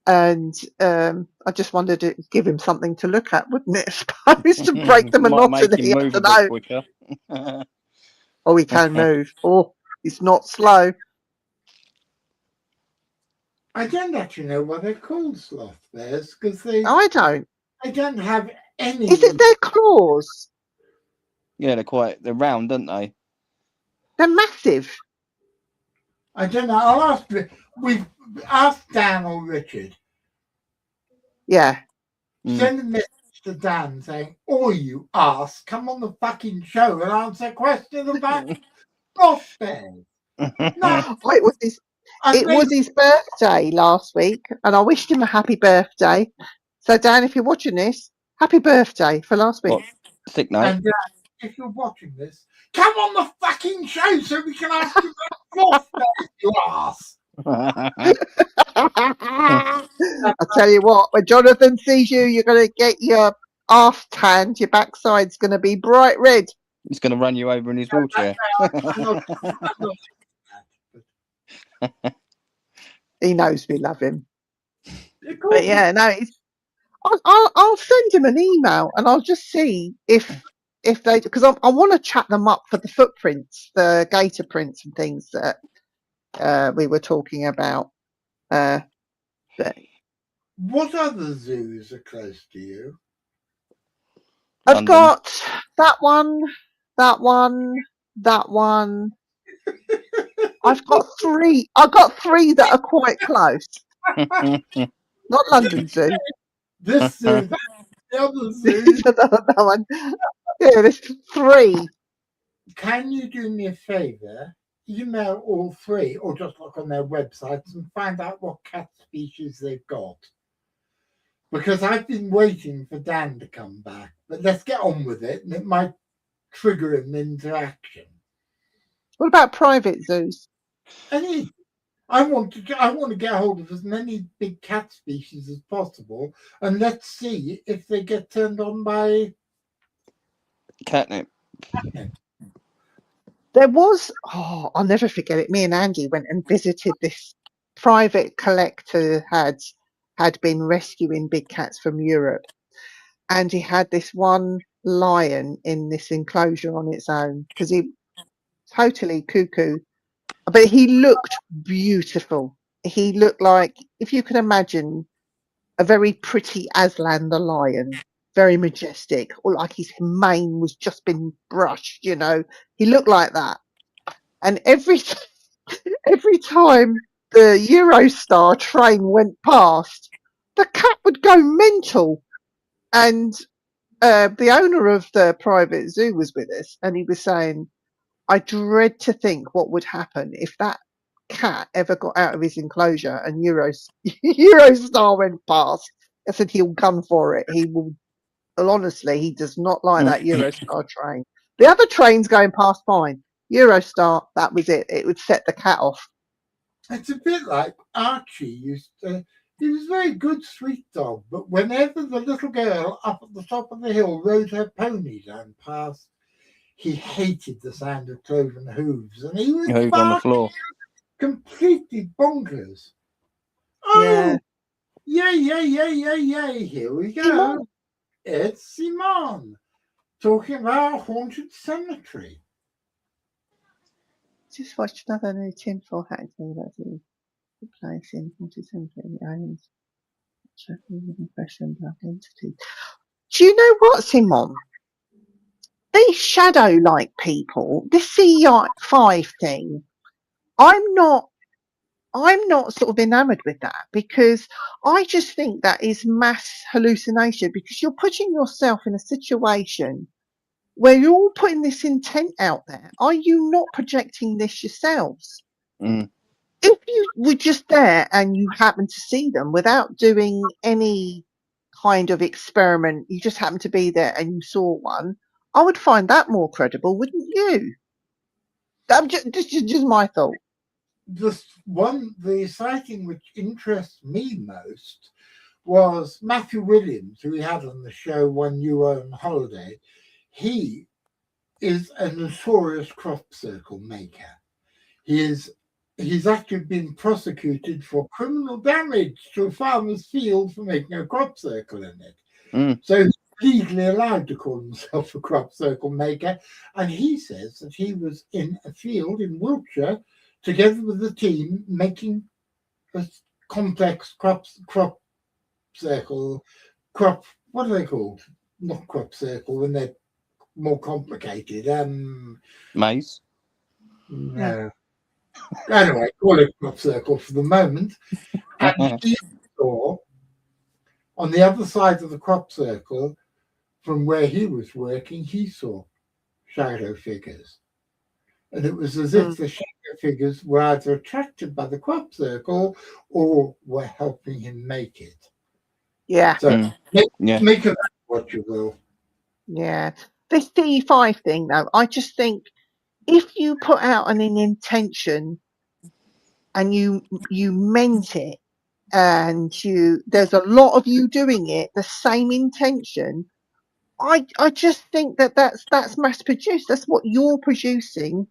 And I just wanted to give him something to look at, wouldn't it? I suppose to break the Might make monotony. him I move a don't bit know. quicker. Oh, he can move. Oh, he's not slow. I don't actually know why they're called sloth bears because I don't. they don't have any. Is it their claws? Yeah, they're round, aren't they? They're massive. I don't know. I'll ask. We've asked Dan or Richard. Yeah. Send a message to Dan saying, "Oh, you ass, come on the fucking show and answer questions about sloth bears." No, It was his birthday last week, and I wished him a happy birthday. So, Dan, if you're watching this, happy birthday for last week. What? Sick note. And if you're watching this, come on the fucking show so we can ask you about sloth bears, you ass. I tell you what, when Jonathan sees you, you're going to get your arse tanned. Your backside's going to be bright red. He's going to run you over in his wheelchair. He knows we love him. But yeah, no, I'll send him an email and I'll just see if they, because I want to chat them up for the footprints, the gator prints and things that we were talking about. But what other zoos are close to you? I've London. got that one, that one, that one. I've got three. I've got three that are quite close. Not London Zoo. This zoo, the other zoo. This is another one. Yeah, there's three. Can you do me a favour? Email all three, or just look on their websites and find out what cat species they've got. Because I've been waiting for Dan to come back, but let's get on with it, and it might trigger him into action. What about private zoos? I want to get hold of as many big cat species as possible, and let's see if they get turned on by catnip. There was, I'll never forget it. Me and Andy went and visited this private collector had been rescuing big cats from Europe, and he had this one lion in this enclosure on its own because he totally cuckoo, but he looked beautiful. He looked like, if you can imagine, a very pretty Aslan the lion, very majestic, or like his mane was just been brushed. He looked like that. And every time the Eurostar train went past, the cat would go mental. And the owner of the private zoo was with us, and he was saying, I dread to think what would happen if that cat ever got out of his enclosure and Eurostar went past. I said he'll gun for it. He will. Well, honestly, he does not like that Eurostar train. The other trains going past fine. Eurostar, that was it. It would set the cat off. It's a bit like Archie used to. He was a very good, sweet dog, but whenever the little girl up at the top of the hill rode her pony down past, he hated the sound of cloven hooves, and he was Hooves on the floor. completely bonkers. Yeah. Yay. Here we go. Simon. It's Simon talking about Haunted Cemetery. Just watched another new tinfoil hat about the place in Haunted Cemetery. Aliens, impression, black entity. Do you know what, Simon? These shadow-like people, this CI5 thing, I'm not sort of enamored with that, because I just think that is mass hallucination, because you're putting yourself in a situation where you're all putting this intent out there. Are you not projecting this yourselves? Mm. If you were just there and you happen to see them without doing any kind of experiment, you just happened to be there and you saw one, I would find that more credible, wouldn't you? Just my thought. The sighting which interests me most was Matthew Williams, who we had on the show when you were on holiday. He is a notorious crop circle maker. He's actually been prosecuted for criminal damage to a farmer's field for making a crop circle in it. Mm. So he's legally allowed to call himself a crop circle maker. And he says that he was in a field in Wiltshire together with the team making a complex crop circle, what are they called? Not crop circle, when they're more complicated. Maze. No. Anyway, call it crop circle for the moment. And he saw on the other side of the crop circle, from where he was working, he saw shadow figures. And it was as if the shadow figures were either attracted by the crop circle or were helping him make it. Yeah. So make of that what you will. Yeah. This D5 thing, though, I just think if you put out an intention and you meant it, and there's a lot of you doing it, the same intention, I just think that's mass produced. That's what you're producing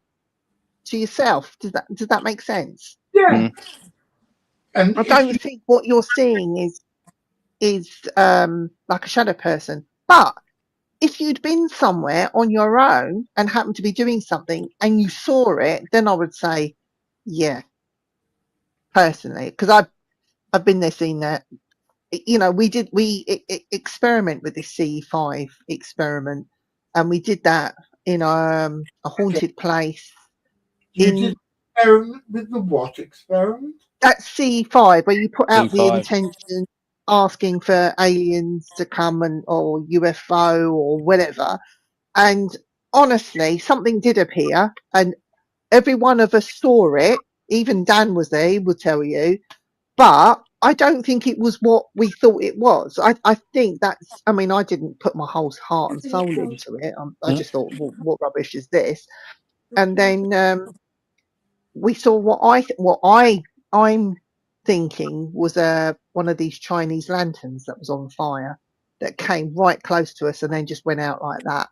to yourself. Does that make sense? Yeah. And I don't think what you're seeing is like a shadow person. But if you'd been somewhere on your own and happened to be doing something and you saw it, then I would say, yeah, personally, because I've been there, seen that. You know, we experiment with this CE5 experiment, and we did that in a haunted place. You did experiment with the what experiment? That CE5 where you put out the C5. intention asking for aliens to come or UFO or whatever, and honestly, something did appear, and every one of us saw it. Even Dan was there; he will tell you. But I don't think it was what we thought it was. I think that's. I mean, I didn't put my whole heart and soul into it. I just thought, well, what rubbish is this? And then we saw what I'm thinking was one of these Chinese lanterns that was on fire that came right close to us and then just went out like that.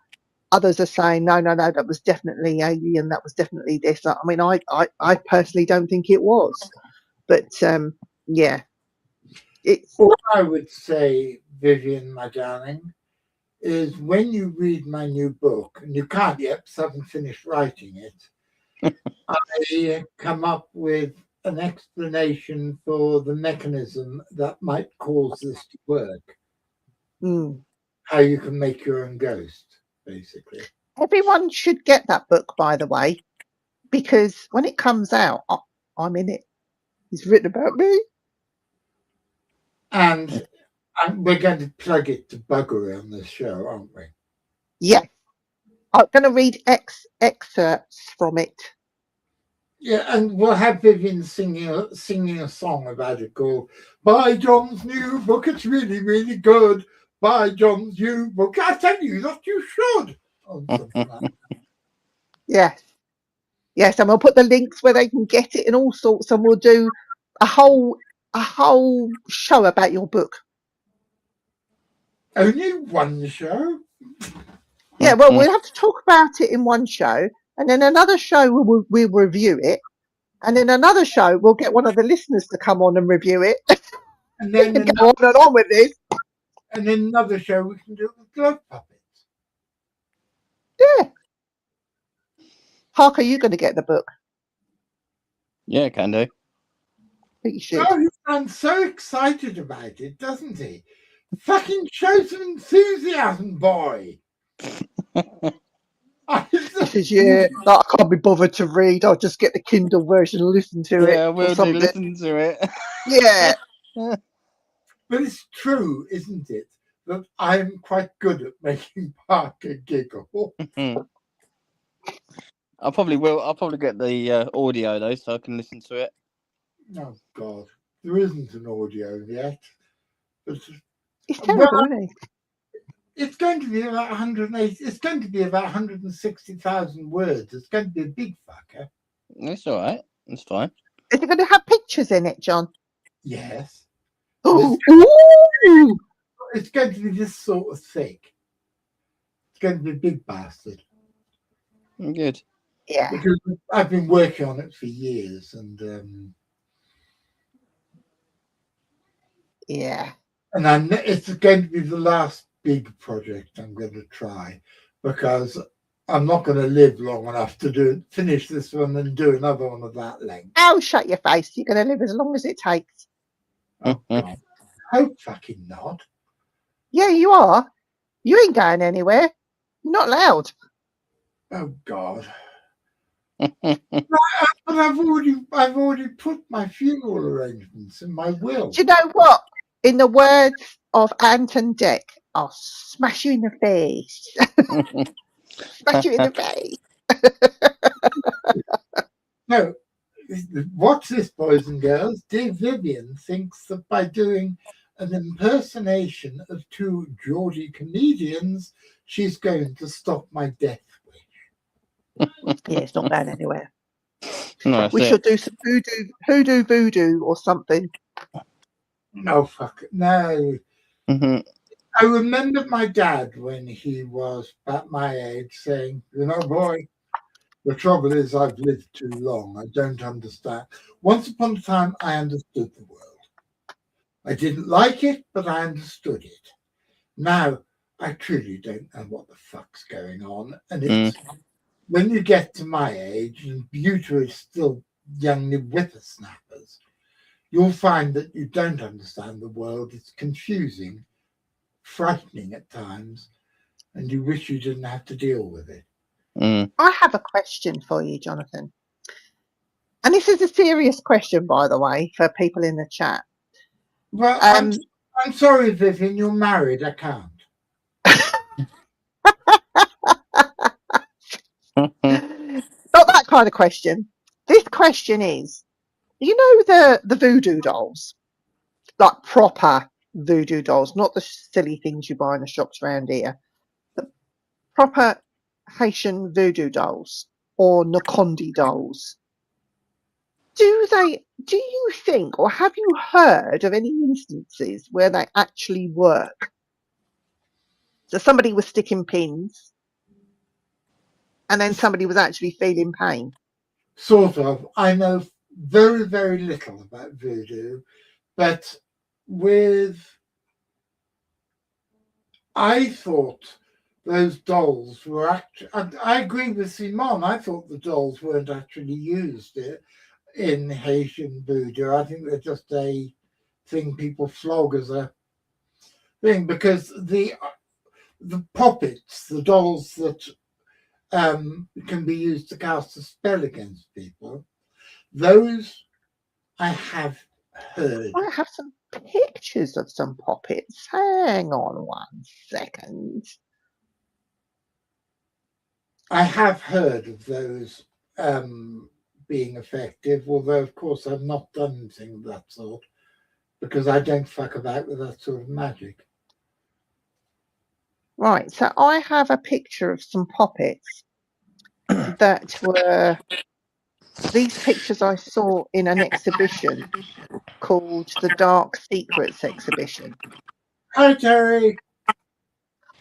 Others are saying no, that was definitely alien. That was definitely this. I mean, I personally don't think it was, but yeah, it's. All I would say, Vivian, my darling, is when you read my new book, and you can't yet because I haven't finished writing it, I come up with an explanation for the mechanism that might cause this to work. How you can make your own ghost, basically. Everyone should get that book, by the way, because when it comes out, I'm in it. It's written about me. And we're going to plug it to Buggery on this show, aren't we? Yeah. I'm going to read excerpts from it. Yeah, and we'll have Vivian singing a song about it called "Buy John's New Book. It's really, really good. Buy John's new book. I tell you that you should." Or something like that. Yes, and we'll put the links where they can get it and all sorts, and we'll do a whole show about your book. Only one show? Yeah, well, we'll have to talk about it in one show, and then another show we'll review it, and then another show we'll get one of the listeners to come on and review it. And We then can go on and on with this. and then another show we can do it with glove puppets. Yeah. Hark, are you going to get the book? Yeah, can do. But you should. Oh, he sounds so excited about it, doesn't he? Fucking show some enthusiasm, boy. He says, yeah, I can't be bothered to read. I'll just get the Kindle version and listen to it. Yeah, Or we'll do something. listen to it. Yeah. But it's true, isn't it, that I'm quite good at making Parker giggle. I probably will. I'll probably get the audio though, so I can listen to it. Oh God, there isn't an audio yet. But, He's terrible, isn't he? it's going to be about 180. It's going to be about 160,000 words. It's going to be a big fucker. It's all right. It's fine. Is it going to have pictures in it, John? Yes. Ooh. It's going to be this sort of thick. It's going to be a big bastard. Good. Yeah. Because I've been working on it for years, and Yeah. and it's going to be the last big project I'm going to try, because I'm not going to live long enough to finish this one and do another one of that length. Oh, shut your face. You're going to live as long as it takes. Oh God, hope fucking not. Yeah, you are. You ain't going anywhere. You're not allowed. Oh God. But I've already put my funeral arrangements in my will. Do you know what? In the words of Anton Deck, I'll smash you in the face. Smash you in the face. No, watch this, boys and girls. Dear Vivian thinks that by doing an impersonation of two Geordie comedians, she's going to stop my death wish. Yeah, it's not going anywhere. No, We should do some hoodoo voodoo or something. No, fuck it. No. Mm-hmm. I remember my dad when he was about my age saying, you know, boy, the trouble is I've lived too long. I don't understand. Once upon a time, I understood the world. I didn't like it, but I understood it. Now, I truly don't know what the fuck's going on. And it's when you get to my age, and you two are still young whippersnappers, you'll find that you don't understand the world. It's confusing, frightening at times, and you wish you didn't have to deal with it. I have a question for you, Jonathan. And this is a serious question, by the way, for people in the chat. Well, I'm sorry, Vivian, you're married. I can't. Not that kind of question. This question is, you know the voodoo dolls? Like proper voodoo dolls, not the silly things you buy in the shops around here. The proper Haitian voodoo dolls or Nakondi dolls. Do you think, or have you heard of any instances where they actually work? So somebody was sticking pins and then somebody was actually feeling pain. Sort of. I know very, very little about voodoo, but I thought those dolls were actually, I agree with Simon, I thought the dolls weren't actually used in Haitian voodoo. I think they're just a thing people flog as a thing, because the puppets, the dolls that can be used to cast a spell against people, those I have heard. I have some pictures of some puppets. Hang on 1 second. I have heard of those being effective, although of course I've not done anything of that sort, because I don't fuck about with that sort of magic. Right, so I have a picture of some puppets that were, these pictures I saw in an exhibition called the Dark Secrets Exhibition. Hi, Terry.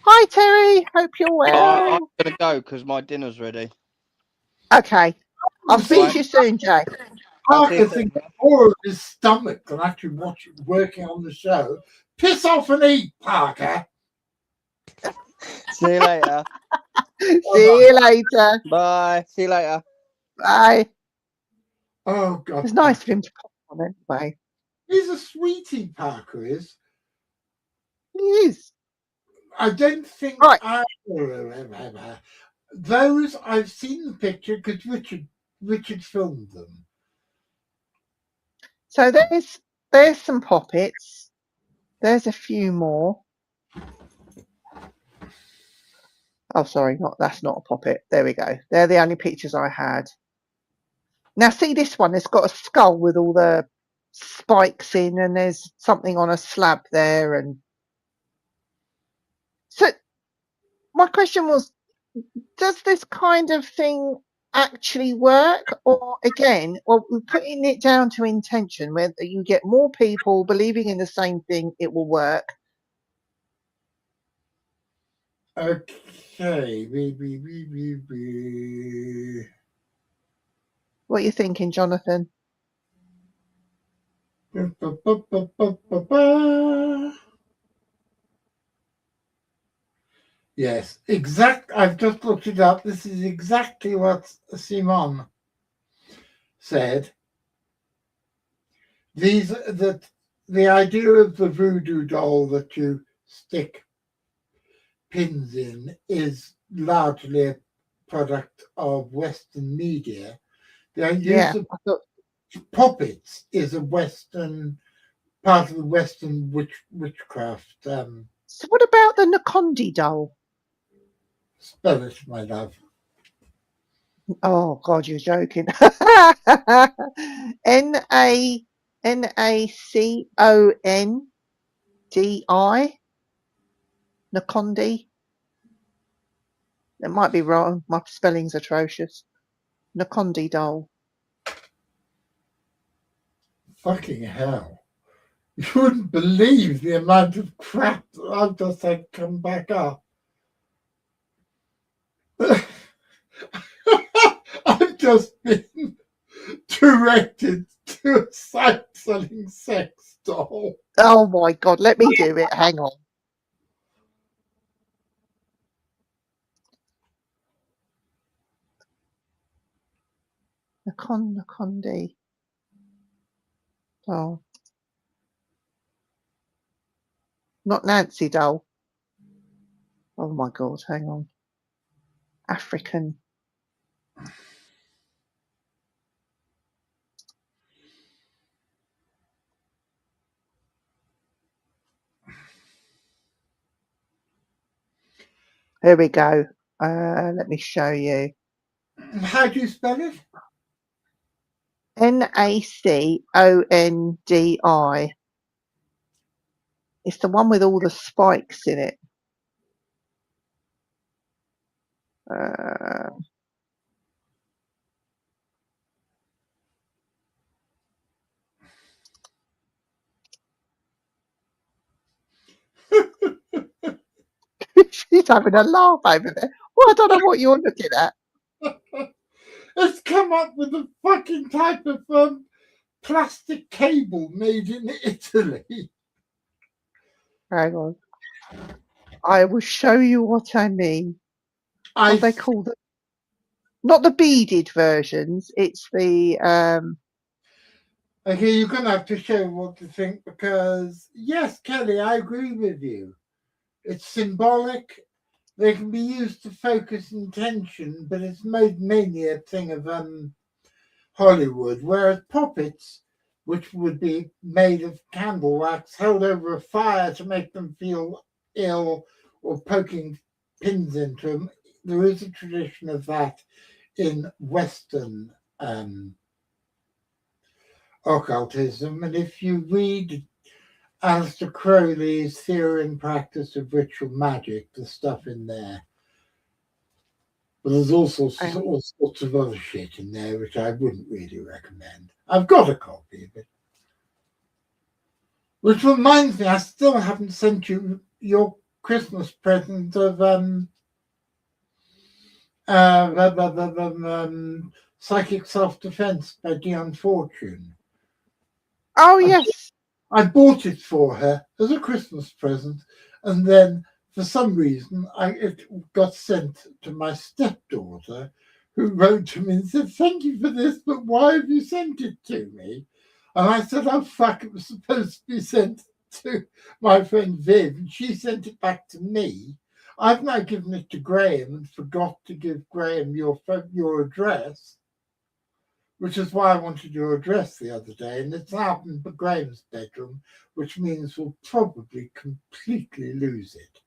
Hi, Terry. Hope you're well. I'm gonna go because my dinner's ready. Okay. I'll speak to you soon, Jay. Parker thinks more of his stomach than actually working on the show. Piss off and eat, Parker. See you later. See you later. Bye. See you later. Bye. Oh, God. It's nice for him to pop on anyway. He's a sweetie, Parker is. He is. I don't think Right. those I've seen the picture because Richard filmed them. So there's some poppets. There's a few more. Oh, sorry, that's not a poppet. There we go. They're the only pictures I had. Now see this one. It's got a skull with all the spikes in, and there's something on a slab there. And so my question was, does this kind of thing actually work, or again, well, we're putting it down to intention, where you get more people believing in the same thing, it will work. Okay. What are you thinking, Jonathan? Yes, I've just looked it up. This is exactly what Simon said. The idea of the voodoo doll that you stick pins in is largely a product of Western media. The use of puppets is a Western part of the Western witchcraft. So what about the Nakondi doll? Spell it, my love. Oh God, you're joking. Nacondi. Nakondi. It might be wrong. My spelling's atrocious. Nakondi doll. Fucking hell. You wouldn't believe the amount of crap that I've just had come back up. I've just been directed to a site selling sex doll. Oh my God, let me do it. Hang on. Nakondi. Oh. Not Nancy doll. Oh my God, hang on. African. Here we go. Let me show you. How do you spell it? Nacondi. It's the one with all the spikes in it. She's having a laugh over there. Well, I don't know what you're looking at. It's come up with a fucking type of plastic cable made in Italy. Hang on. I will show you what I mean. What they call them. Not the beaded versions. It's the Okay, you're going to have to show what to think because, yes, Kelly, I agree with you. It's symbolic. They can be used to focus intention, but it's made mainly a thing of Hollywood, whereas puppets, which would be made of candle wax held over a fire to make them feel ill or poking pins into them, there is a tradition of that in Western occultism. And if you read Aleister Crowley's Theory and Practice of Ritual Magic, there's stuff in there. But there's all sorts of other shit in there, which I wouldn't really recommend. I've got a copy of it. Which reminds me, I still haven't sent you your Christmas present of Psychic Self-Defense by Dion Fortune. Oh, yes. I bought it for her as a Christmas present, and then for some reason it got sent to my stepdaughter, who wrote to me and said, "Thank you for this, but why have you sent it to me?" And I said, "Oh, fuck, it was supposed to be sent to my friend Viv, and she sent it back to me. I've now given it to Graham and forgot to give Graham your address, which is why I wanted your address the other day, and it's out in Graham's bedroom, which means we'll probably completely lose it."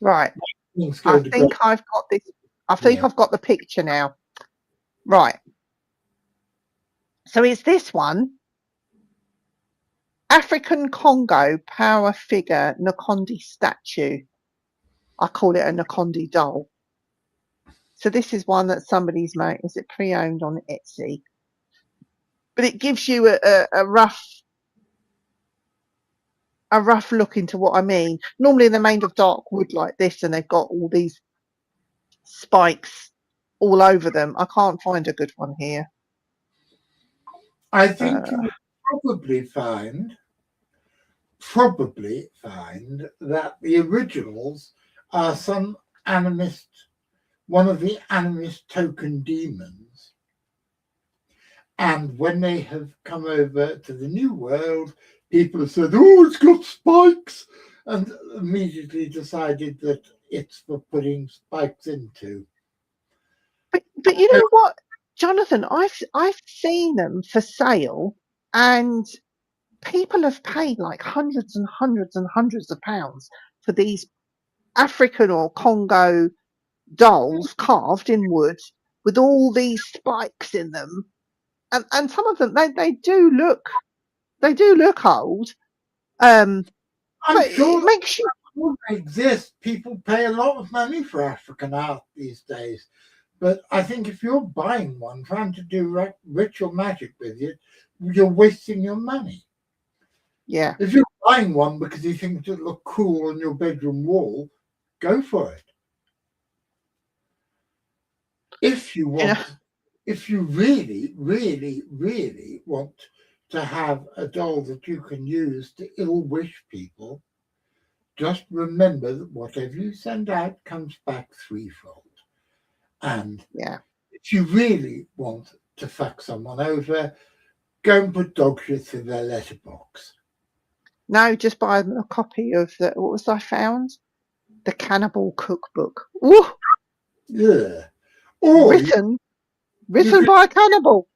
Right. Things I go to think I've got this. I think Yeah. I've got the picture now. Right. So it's this one. African Congo power figure Nkondi statue. I call it a Nkondi doll. So this is one that somebody's made. Is it pre-owned on Etsy? But it gives you a rough look into what I mean. Normally they're made of dark wood like this, and they've got all these spikes all over them. I can't find a good one here. I think you will probably find that the originals are some animist, one of the animist token demons. And when they have come over to the New World, people have said, "Oh, it's got spikes," and immediately decided that it's for putting spikes into. But you know what, Jonathan, I've seen them for sale, and people have paid like hundreds and hundreds and hundreds of pounds for these African or Congo dolls carved in wood with all these spikes in them, and some of them they do look old. I'm But sure it makes you. they exist. People pay a lot of money for African art these days. But I think if you're buying one, trying to do ritual magic with it, you're wasting your money. Yeah. If you're buying one because you think it look cool on your bedroom wall, go for it. If you want, if you really, really, really want to have a doll that you can use to ill wish people, just remember that whatever you send out comes back threefold. And Yeah. if you really want to fuck someone over, go and put dog shit in their letterbox. No, just buy them a copy of what was I found? The Cannibal Cookbook. Ooh, Yeah. Or written you by a cannibal.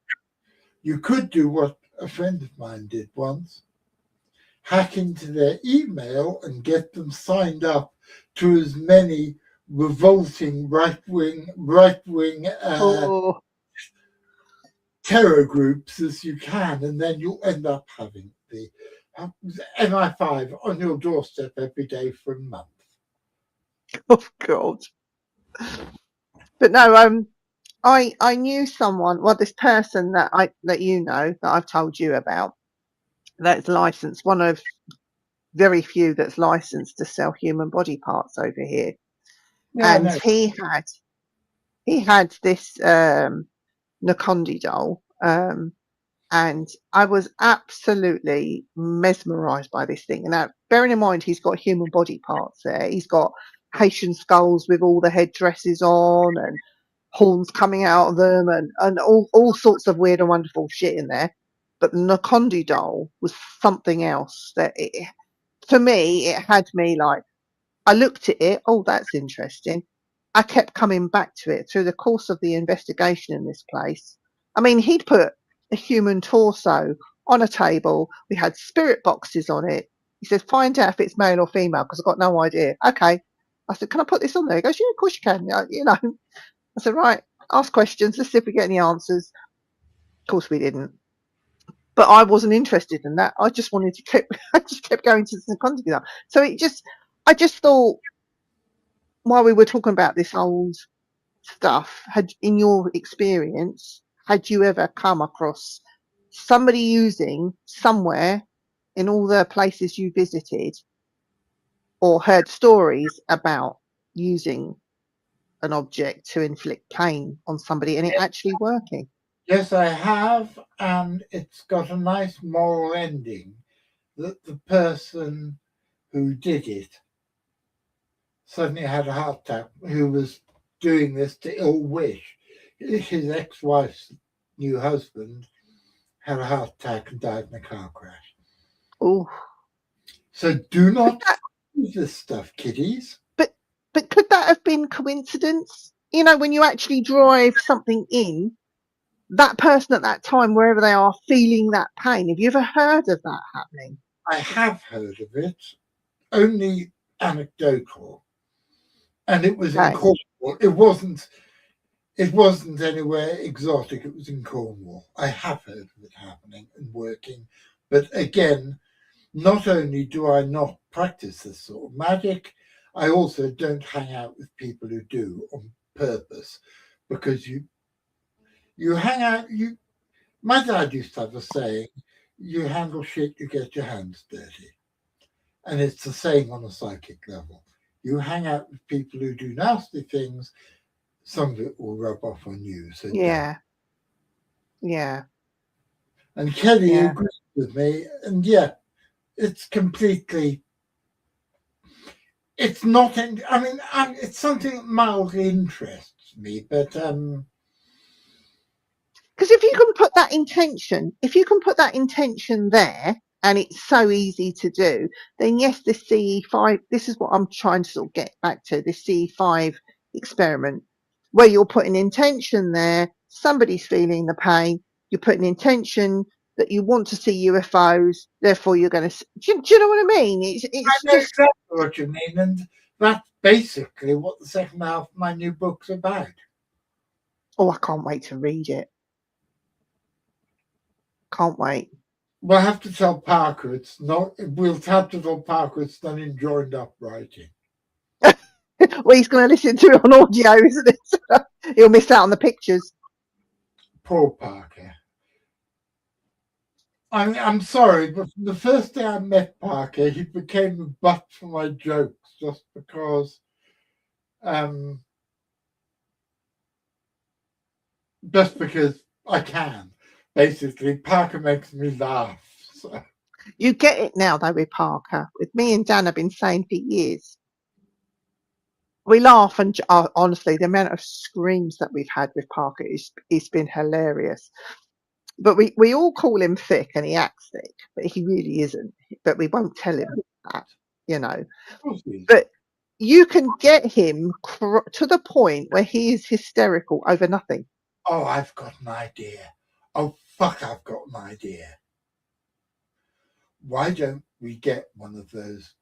you could do what a friend of mine did once: hack into their email and get them signed up to as many revolting right-wing Oh, terror groups as you can, and then you'll end up having the MI5 on your doorstep every day for a month. oh God. But no, I knew someone. Well, this person that you know that I've told you about, that's licensed. One of very few that's licensed to sell human body parts over here, Yeah, I and know. he had this Nkondi doll. And I was absolutely mesmerised by this thing. Now, bearing in mind, he's got human body parts there. He's got Haitian skulls with all the headdresses on and horns coming out of them, and all sorts of weird and wonderful shit in there. But the Nkondi doll was something else. For me, it had me like, I looked at it. Oh, that's interesting. I kept coming back to it through the course of the investigation in this place. I mean, he'd put a human torso on a table. We had spirit boxes on it. He said, "Find out if it's male or female," because I've got no idea. Okay. I said, "Can I put this on there?" He goes, "Yeah, of course you can." You know. I said, "Right, ask questions. Let's see if we get any answers." Of course, we didn't. But I wasn't interested in that. I just wanted to keep. I just kept going to the content. So I just thought, while we were talking about this old stuff, in your experience, had you ever come across somebody using somewhere in all the places you visited, or heard stories about using an object to inflict pain on somebody and it actually working? Yes, I have, and it's got a nice moral ending that the person who did it suddenly had a heart attack, who was doing this to ill wish. His ex-wife's new husband had a heart attack and died in a car crash. Oh, So do not do this stuff, kiddies. but could that have been coincidence? You know, when you actually drive something in, that person at that time, wherever they are, feeling that pain. Have you ever heard of that happening? I have heard of it, only anecdotal, and it was in Okay. Cornwall. It wasn't anywhere exotic. It was in Cornwall. I have heard of it happening and working, but again, not only do I not practice this sort of magic, I also don't hang out with people who do on purpose, because you hang out. My dad used to have a saying: "You handle shit, you get your hands dirty," and it's the same on a psychic level. You hang out with people who do nasty things, some of it will rub off on you. So Yeah. Yeah. and Kelly Yeah. agrees with me, and yeah, it's completely. It's not. I mean, it's something that mildly interests me, but Because if you can put that intention there, and it's so easy to do, then yes, this CE5, this is what I'm trying to sort of get back to, this CE5 experiment, where you're putting intention there, somebody's feeling the pain, you're putting intention that you want to see UFOs, therefore you're going to, do you know what I mean? I It's know just, exactly what you mean, and that's basically what the second half of my new book's about. oh, I can't wait to read it. Can't wait. We'll have to tell Parker it's not. We'll have to tell Parker it's done in joined up writing. Well, he's going to listen to it on audio, isn't it? He'll miss out on the pictures. Poor Parker. I'm sorry, but from the first day I met Parker, he became the butt for my jokes just because I can. Basically, Parker makes me laugh. So. You get it now, though, with Parker. With me and Dan have been saying for years. We laugh, and honestly, the amount of screams that we've had with Parker is been hilarious. But we all call him thick, and he acts thick, but he really isn't. But we won't tell him that, you know. But you can get him to the point where he is hysterical over nothing. Oh, I've got an idea. Oh, fuck, I've got an idea. Why don't we get one of those,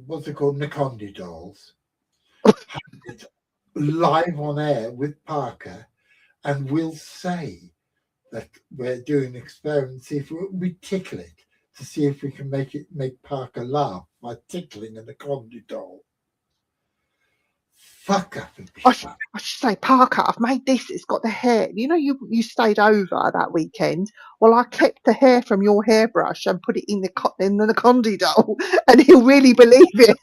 what's it called, Nikondi dolls, live on air with Parker, and we'll say that we're doing an experiment, see if we tickle it, to see if we can make Parker laugh by tickling a Nikondi doll. Fuck, that would be fun. I should say, Parker, I've made this. It's got the hair. You know, you stayed over that weekend. Well, I kept the hair from your hairbrush and put it in the Condi doll, and he'll really believe it.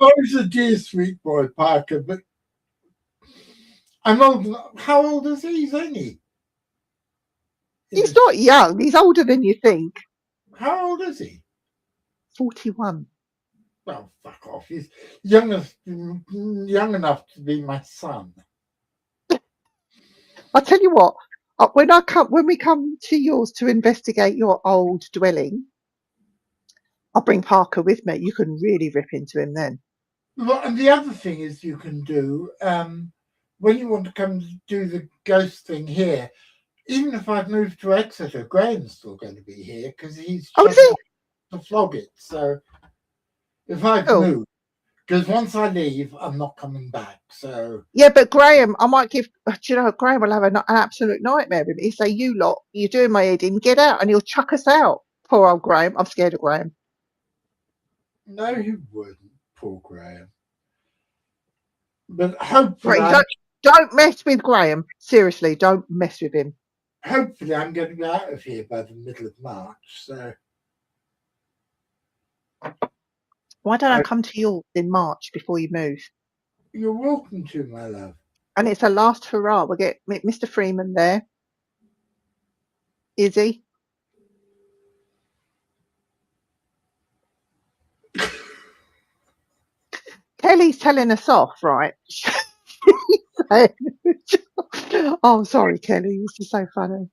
Oh, he's a dear, sweet boy, Parker, but I'm old. How old is he? He's only. He's not young. He's older than you think. How old is he? 41. Well, fuck off. He's young enough to be my son. I'll tell you what. When we come to yours to investigate your old dwelling, I'll bring Parker with me. You can really rip into him then. Well, and the other thing is you can do when you want to come do the ghost thing here. Even if I've moved to Exeter, Graham's still going to be here because he's to flog it. So if I've moved, because once I leave, I'm not coming back. So yeah, but Graham, I might give. Do you know, Graham will have an absolute nightmare with me. He'll say, "You lot, you're doing my head in. Get out!" And he'll chuck us out. Poor old Graham. I'm scared of Graham. No, you wouldn't, poor Graham. But hopefully, don't mess with Graham. Seriously, don't mess with him. Hopefully, I'm going to be out of here by the middle of March. So Why don't I come to yours in March before you move? You're welcome to, my love. And it's a last hurrah. We'll get Mr. Freeman there. Is he? Kelly's telling us off, right? Oh, sorry, Kelly. This is so funny.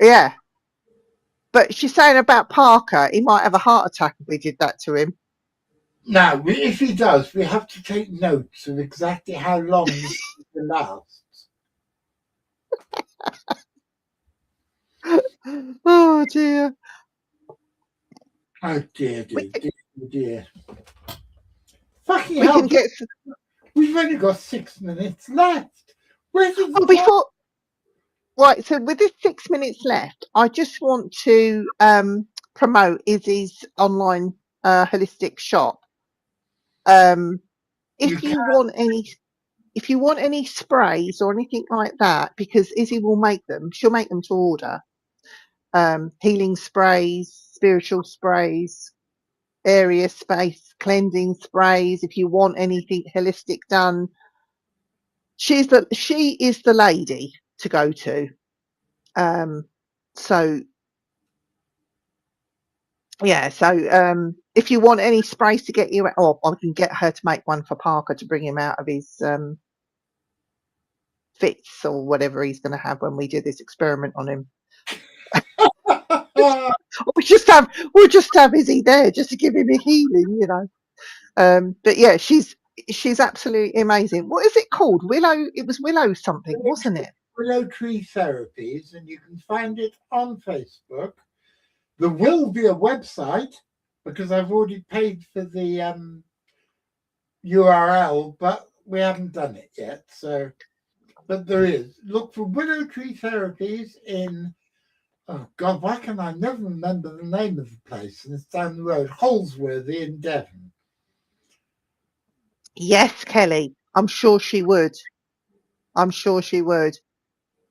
Yeah. But she's saying about Parker, he might have a heart attack if we did that to him. Now, if he does, we have to take notes of exactly how long this will last. Oh, dear. Oh, dear, dear. Fucking We hell, can get... we've only got 6 minutes left. Where did Oh, before... Right, so with this 6 minutes left, I just want to promote Izzy's online holistic shop. If you want any sprays or anything like that, because Izzy will make them, she'll make them to order. Healing sprays, spiritual sprays, area space cleansing sprays. If you want anything holistic done, she is the lady to go to. So yeah, so if you want any sprays to get you, or I can get her to make one for Parker to bring him out of his fits or whatever he's going to have when we do this experiment on him. We'll just have Izzy there just to give him a healing, you know. But yeah, she's absolutely amazing. What is it called? Willow? It was Willow something, wasn't it? Willow Tree Therapies, and you can find it on Facebook. There will be a website because I've already paid for the URL, but we haven't done it yet. So, but there is. Look for Willow Tree Therapies in. Oh God, why can I never remember the name of the place? And it's down the road, Holsworthy in Devon. Yes, Kelly. I'm sure she would.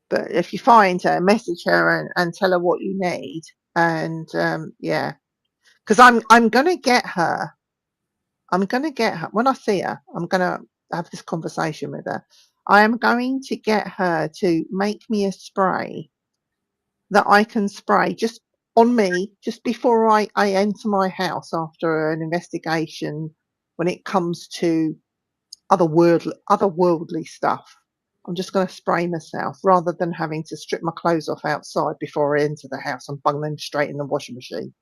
But if you find her, message her and tell her what you need. And yeah, because I'm gonna get her. When I see her. I'm gonna have this conversation with her. I am going to get her to make me a spray that I can spray just on me, just before I enter my house after an investigation when it comes to otherworldly stuff. I'm just going to spray myself rather than having to strip my clothes off outside before I enter the house and bung them straight in the washing machine.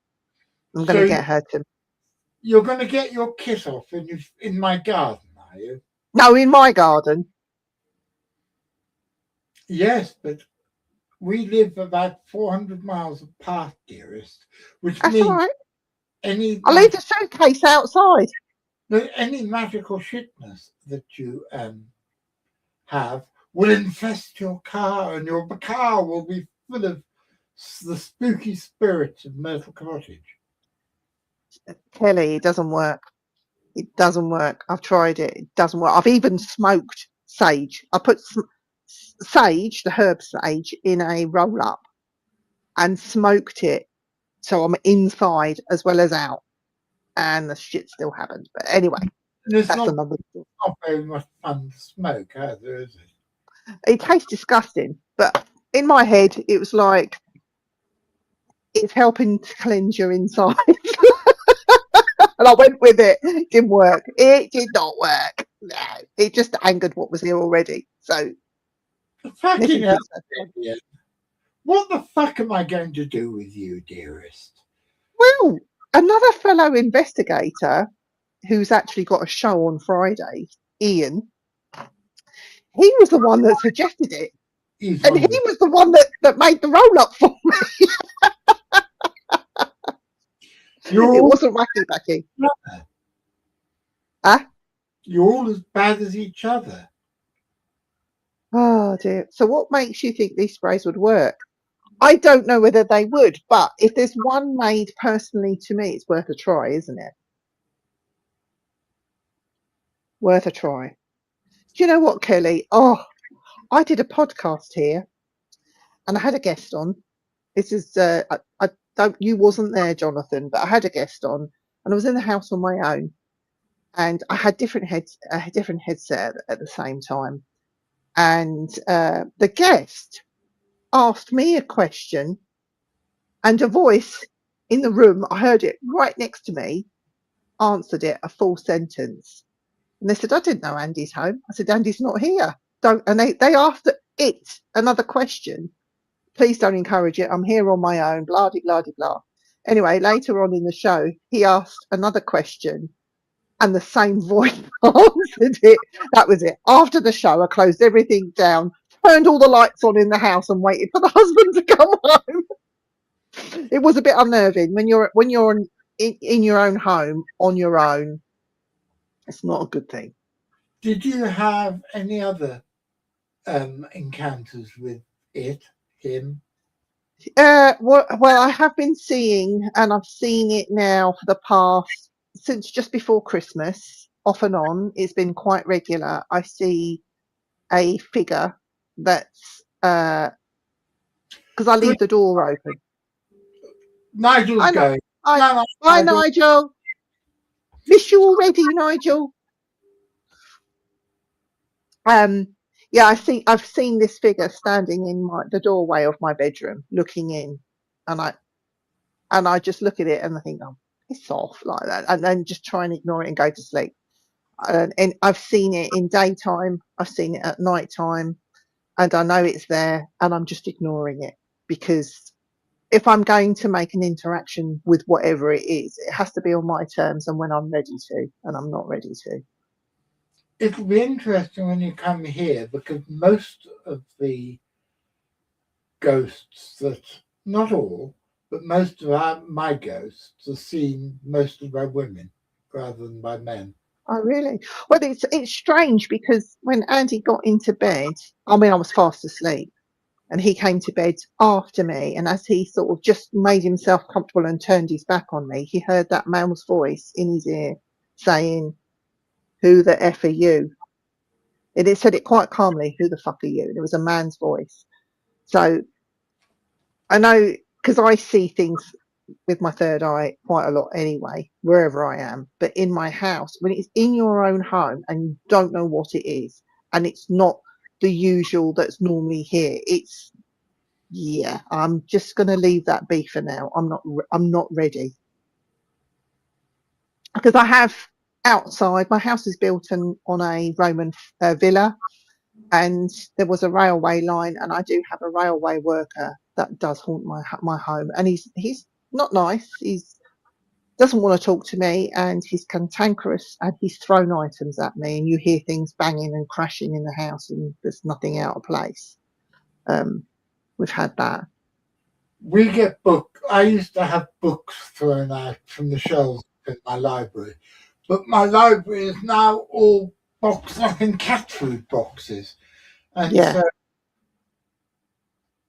I'm going to get her to... You're going to get your kit off in my garden, are you? No, in my garden. Yes, but we live about 400 miles apart, dearest, which That's means all right. any I'll leave the suitcase outside. any magical shitness that you have will infest your car, and your car will be full of the spooky spirits of Myrtle Cottage. Kelly, it doesn't work. It doesn't work. I've tried it. It doesn't work. I've even smoked sage. I put sage, the herb sage, in a roll up and smoked it. So I'm inside as well as out. And the shit still happened. But anyway, that's another story. Not very much fun to smoke either, is it? It tastes disgusting. But in my head, it was like, it's helping to cleanse your inside. And I went with it. It didn't work. It did not work. No, it just angered what was here already. So, Fucking hell, what the fuck am I going to do with you, dearest? Well, another fellow investigator who's actually got a show on Friday, Ian, he was the one that suggested it. And he was the one that made the roll up for me. It wasn't wacky backy. Huh? You're all as bad as each other. Oh dear. So what makes you think these sprays would work? I don't know whether they would, but if there's one made personally to me, it's worth a try, isn't it? Worth a try. Do you know what, Kelly? Oh, I did a podcast here and I had a guest on. This is, I you wasn't there, Jonathan, but I had a guest on, and I was in the house on my own, and I had a different headset at the same time, and the guest asked me a question, and a voice in the room, I heard it right next to me, answered it a full sentence. And they said, I didn't know Andy's home. I said, Andy's not here. Don't. And they asked it another question. Please don't encourage it. I'm here on my own. Blah, de, blah, de, blah. Anyway, later on in the show, he asked another question and the same voice answered it. That was it. After the show, I closed everything down, turned all the lights on in the house and waited for the husband to come home. It was a bit unnerving when you're in your own home on your own. It's not a good thing. Did you have any other encounters with him? Well, I have been seeing, and I've seen it now for the past, since just before Christmas, off and on. It's been quite regular. I see a figure that's, because I leave the door open. Nigel's going. Bye, Nigel. Miss you already, Nigel. Yeah, I've seen this figure standing in the doorway of my bedroom, looking in, and I just look at it and I think, oh, piss off, like that, and then just try and ignore it and go to sleep. And I've seen it in daytime, I've seen it at night time, and I know it's there, and I'm just ignoring it, because if I'm going to make an interaction with whatever it is, it has to be on my terms and when I'm ready to, and I'm not ready to. It'll be interesting when you come here, because most of the ghosts that, not all, but most of my ghosts are seen mostly by women rather than by men. Oh, really? Well, it's strange, because when Andy got into bed, I mean, I was fast asleep, and he came to bed after me, and as he sort of just made himself comfortable and turned his back on me, he heard that man's voice in his ear saying, "Who the F are you?" And it said it quite calmly, "Who the fuck are you?" And it was a man's voice. So I know, because I see things with my third eye quite a lot anyway, wherever I am. But in my house, when it's in your own home and you don't know what it is, and it's not the usual that's normally here, yeah, I'm just going to leave that be for now. I'm not ready, because I have outside. My house is built on a Roman villa, and there was a railway line, and I do have a railway worker that does haunt my home, and he's not nice. He's doesn't want to talk to me, and he's cantankerous, and he's thrown items at me, and you hear things banging and crashing in the house, and there's nothing out of place. We've had that. We get books. I used to have books thrown out from the shelves in my library, but my library is now all boxed up in cat food boxes, and Yeah. so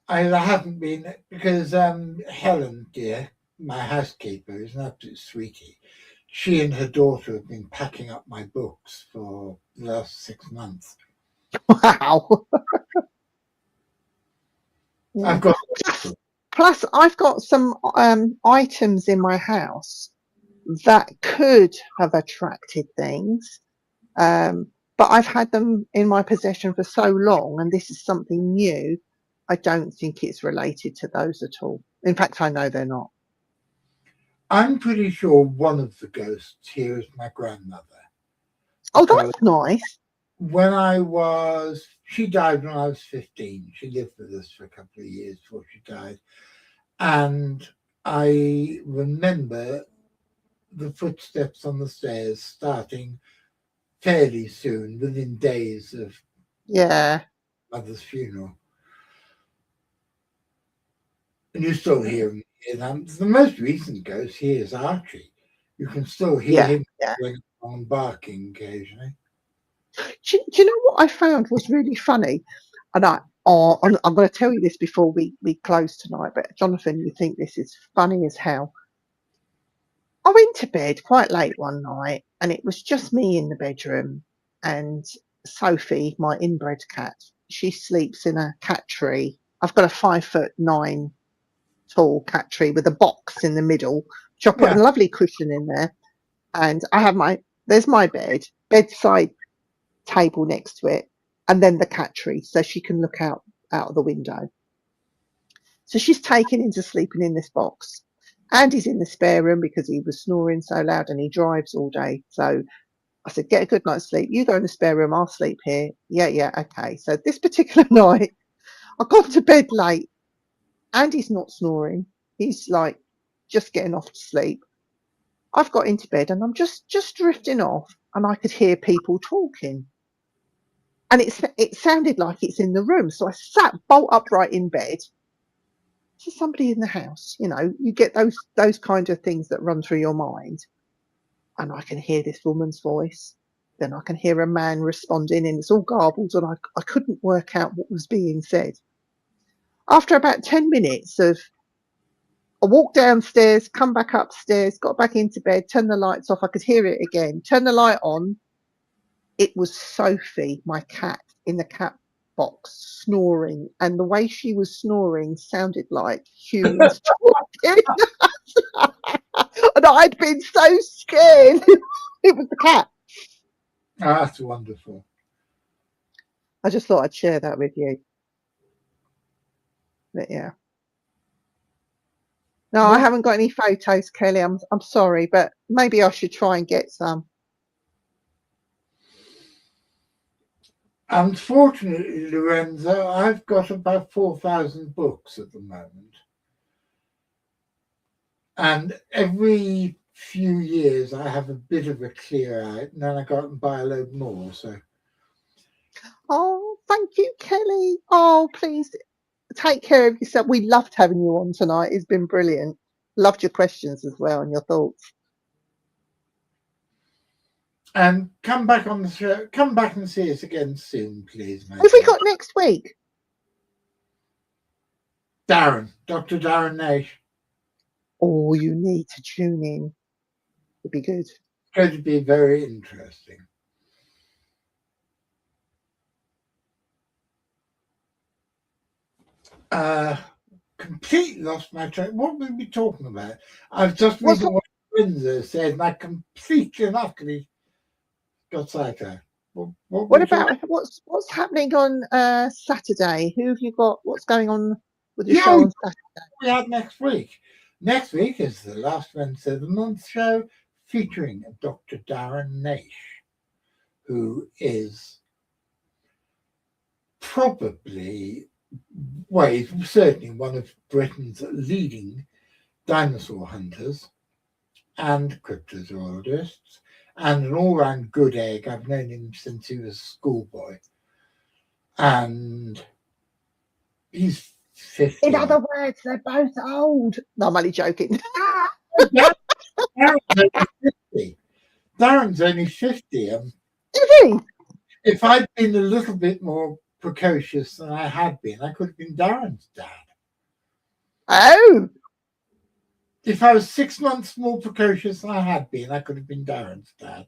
I haven't been, because Helen, dear, my housekeeper, is an absolute sweetie. She and her daughter have been packing up my books for the last 6 months. Wow. Yeah. I've got Plus, I've got some items in my house that could have attracted things, but I've had them in my possession for so long, and this is something new. I don't think it's related to those at all. In fact, I know they're not. I'm pretty sure one of the ghosts here is my grandmother. Oh, that's nice. She died when I was 15. She lived with us for a couple of years before she died. And I remember the footsteps on the stairs starting fairly soon, within days of mother's funeral. And you still hear him. The most recent ghost here is Archie. You can still hear him going on barking occasionally. Do you know what I found was really funny? And I'm going to tell you this before we close tonight, but Jonathan, you think this is funny as hell. I went to bed quite late one night, and it was just me in the bedroom, and Sophie, my inbred cat, she sleeps in a cat tree. I've got a 5'9" tall cat tree with a box in the middle, which I put a lovely cushion in there. And I have there's my bedside table next to it, and then the cat tree, so she can look out of the window. So she's taken into sleeping in this box. Andy's in the spare room because he was snoring so loud and he drives all day. So I said, get a good night's sleep. You go in the spare room, I'll sleep here. Yeah, okay. So this particular night, I got to bed late. Andy's not snoring. He's like just getting off to sleep. I've got into bed and I'm just drifting off, and I could hear people talking. And it sounded like it's in the room. So I sat bolt upright in bed. Is somebody in the house? You know, you get those kind of things that run through your mind. And I can hear this woman's voice. Then I can hear a man responding, and it's all garbled, and I couldn't work out what was being said. After about 10 minutes I walked downstairs, come back upstairs, got back into bed, turned the lights off. I could hear it again. Turn the light on. It was Sophie, my cat, in the cat box, snoring. And the way she was snoring sounded like humans talking. And I'd been so scared. It was the cat. Oh, that's wonderful. I just thought I'd share that with you. But yeah. No, I haven't got any photos, Kelly. I'm sorry, but maybe I should try and get some. Unfortunately, Lorenzo, I've got about 4,000 books at the moment. And every few years I have a bit of a clear out, and then I go out and buy a load more. So. Oh, thank you, Kelly. Oh, please take care of yourself. We loved having you on tonight. It's been brilliant. Loved your questions as well and your thoughts. And come back on the show. Come back and see us again soon, please. What have we got next week? Dr. Darren Nash. Oh, you need to tune in. It'd be good. It's going to be very interesting. Completely lost my train. What were we talking about? I've just reading what Windsor said, and I completely and utterly got sidetracked. What about what's happening on Saturday? Who have you got? What's going on with the show on Saturday? We had next week. Next week is the last Wednesday of the month show featuring Dr. Darren Nash, who is probably, well, he's certainly one of Britain's leading dinosaur hunters and cryptozoologists, and an all-round good egg. I've known him since he was a schoolboy. And he's 50. In other words, they're both old. No, I'm only joking. Darren's only 50. Is he? If I'd been a little bit more precocious than I had been, I could have been Darren's dad. Oh. If I was 6 months more precocious than I had been, I could have been Darren's dad.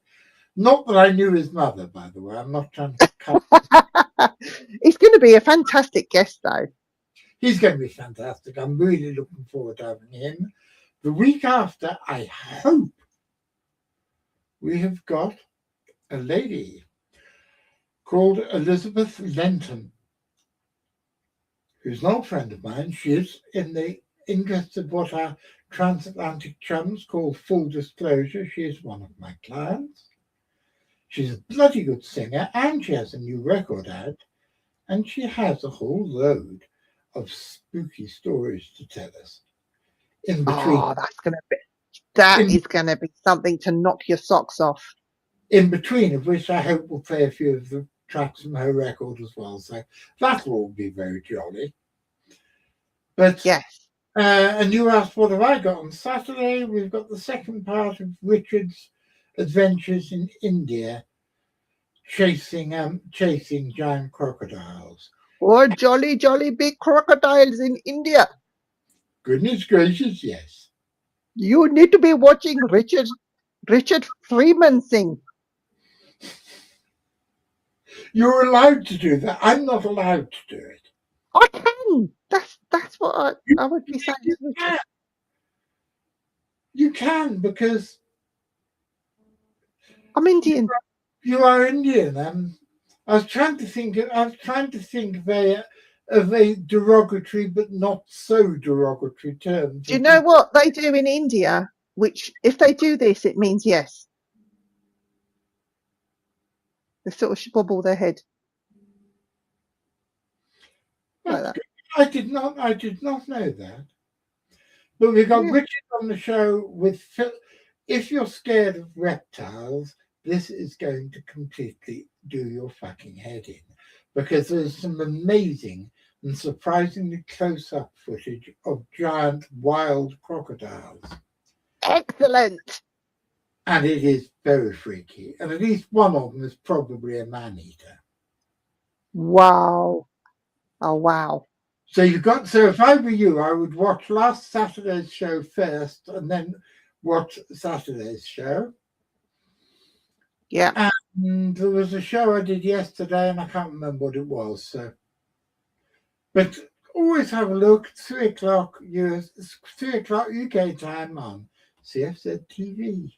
Not that I knew his mother, by the way. I'm not trying to cut. He's going to be a fantastic guest, though. He's going to be fantastic. I'm really looking forward to having him. The week after, I hope we have got a lady called Elizabeth Lenton, who's an old friend of mine. She is in the interest of what our transatlantic chums call full disclosure. She is one of my clients. She's a bloody good singer, and she has a new record out, and she has a whole load of spooky stories to tell us. In between, that is going to be something to knock your socks off. In between of which I hope we'll play a few of the tracks from her record as well. So that will all be very jolly. But yes. And you asked, what have I got on Saturday? We've got the second part of Richard's adventures in India, chasing giant crocodiles. Oh, jolly big crocodiles in India. Goodness gracious, yes. You need to be watching Richard Freeman sing. You're allowed to do that. I'm not allowed to do it. I can. That's what I would be saying to Richard. You can, because I'm Indian. you are Indian. I was trying to think of a derogatory but not so derogatory term. Do you know what they do in India? Which, if they do this, it means yes. They sort of bobble their head. Like that. I did not know that. But we got Richard on the show with Phil. If you're scared of reptiles, this is going to completely do your fucking head in, because there's some amazing and surprisingly close-up footage of giant wild crocodiles. Excellent. And it is very freaky. And at least one of them is probably a man-eater. Wow. Oh, wow. So if I were you, I would watch last Saturday's show first and then watch Saturday's show. Yeah. And there was a show I did yesterday and I can't remember what it was. So, but always have a look. 3 o'clock UK time on CFZ TV.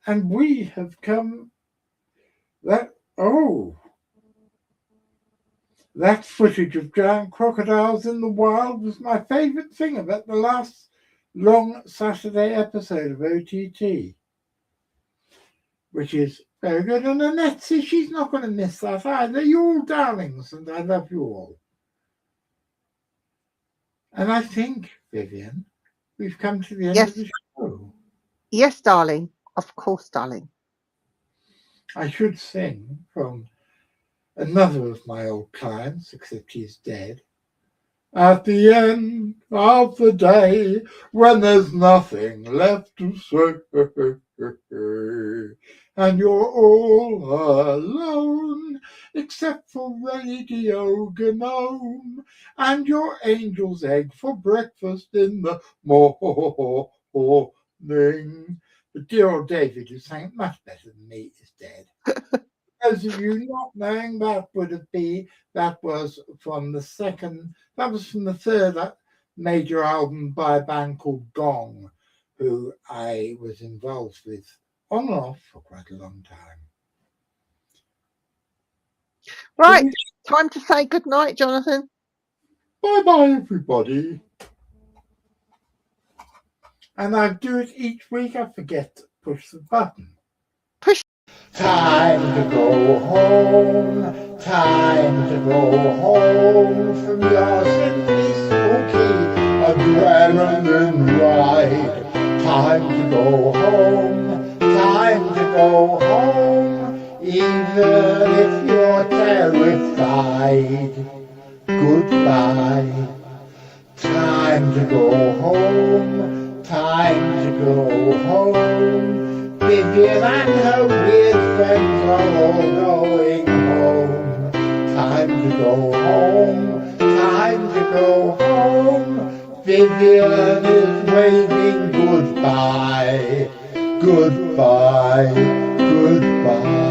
And we have come that footage of giant crocodiles in the wild was my favourite thing about the last long Saturday episode of OTT, which is very good. And Annette says she's not going to miss that either. You're all darlings, and I love you all. And I think, Vivian, we've come to the end of the show. Yes, darling. Of course, darling. I should sing from another of my old clients, except he's dead. At the end of the day, when there's nothing left to say, and you're all alone, except for Radio Gnome and your angel's egg for breakfast in the morning. But dear old David, who sang it much better than me, is dead. Those of you not knowing, that was from the third major album by a band called Gong, who I was involved with on and off for quite a long time. Right, time to say good night, Jonathan. Bye-bye, everybody. And I do it each week. I forget to push the button. Push. Time to go home. Time to go home from your simply spooky adrenaline ride. Time to go home. Time to go home. Even if you're terrified. Goodbye. Time to go home. Time to go home. Vivian and her weird friends are all going home. Time to go home. Time to go home. Vivian is waving goodbye. Goodbye. Goodbye.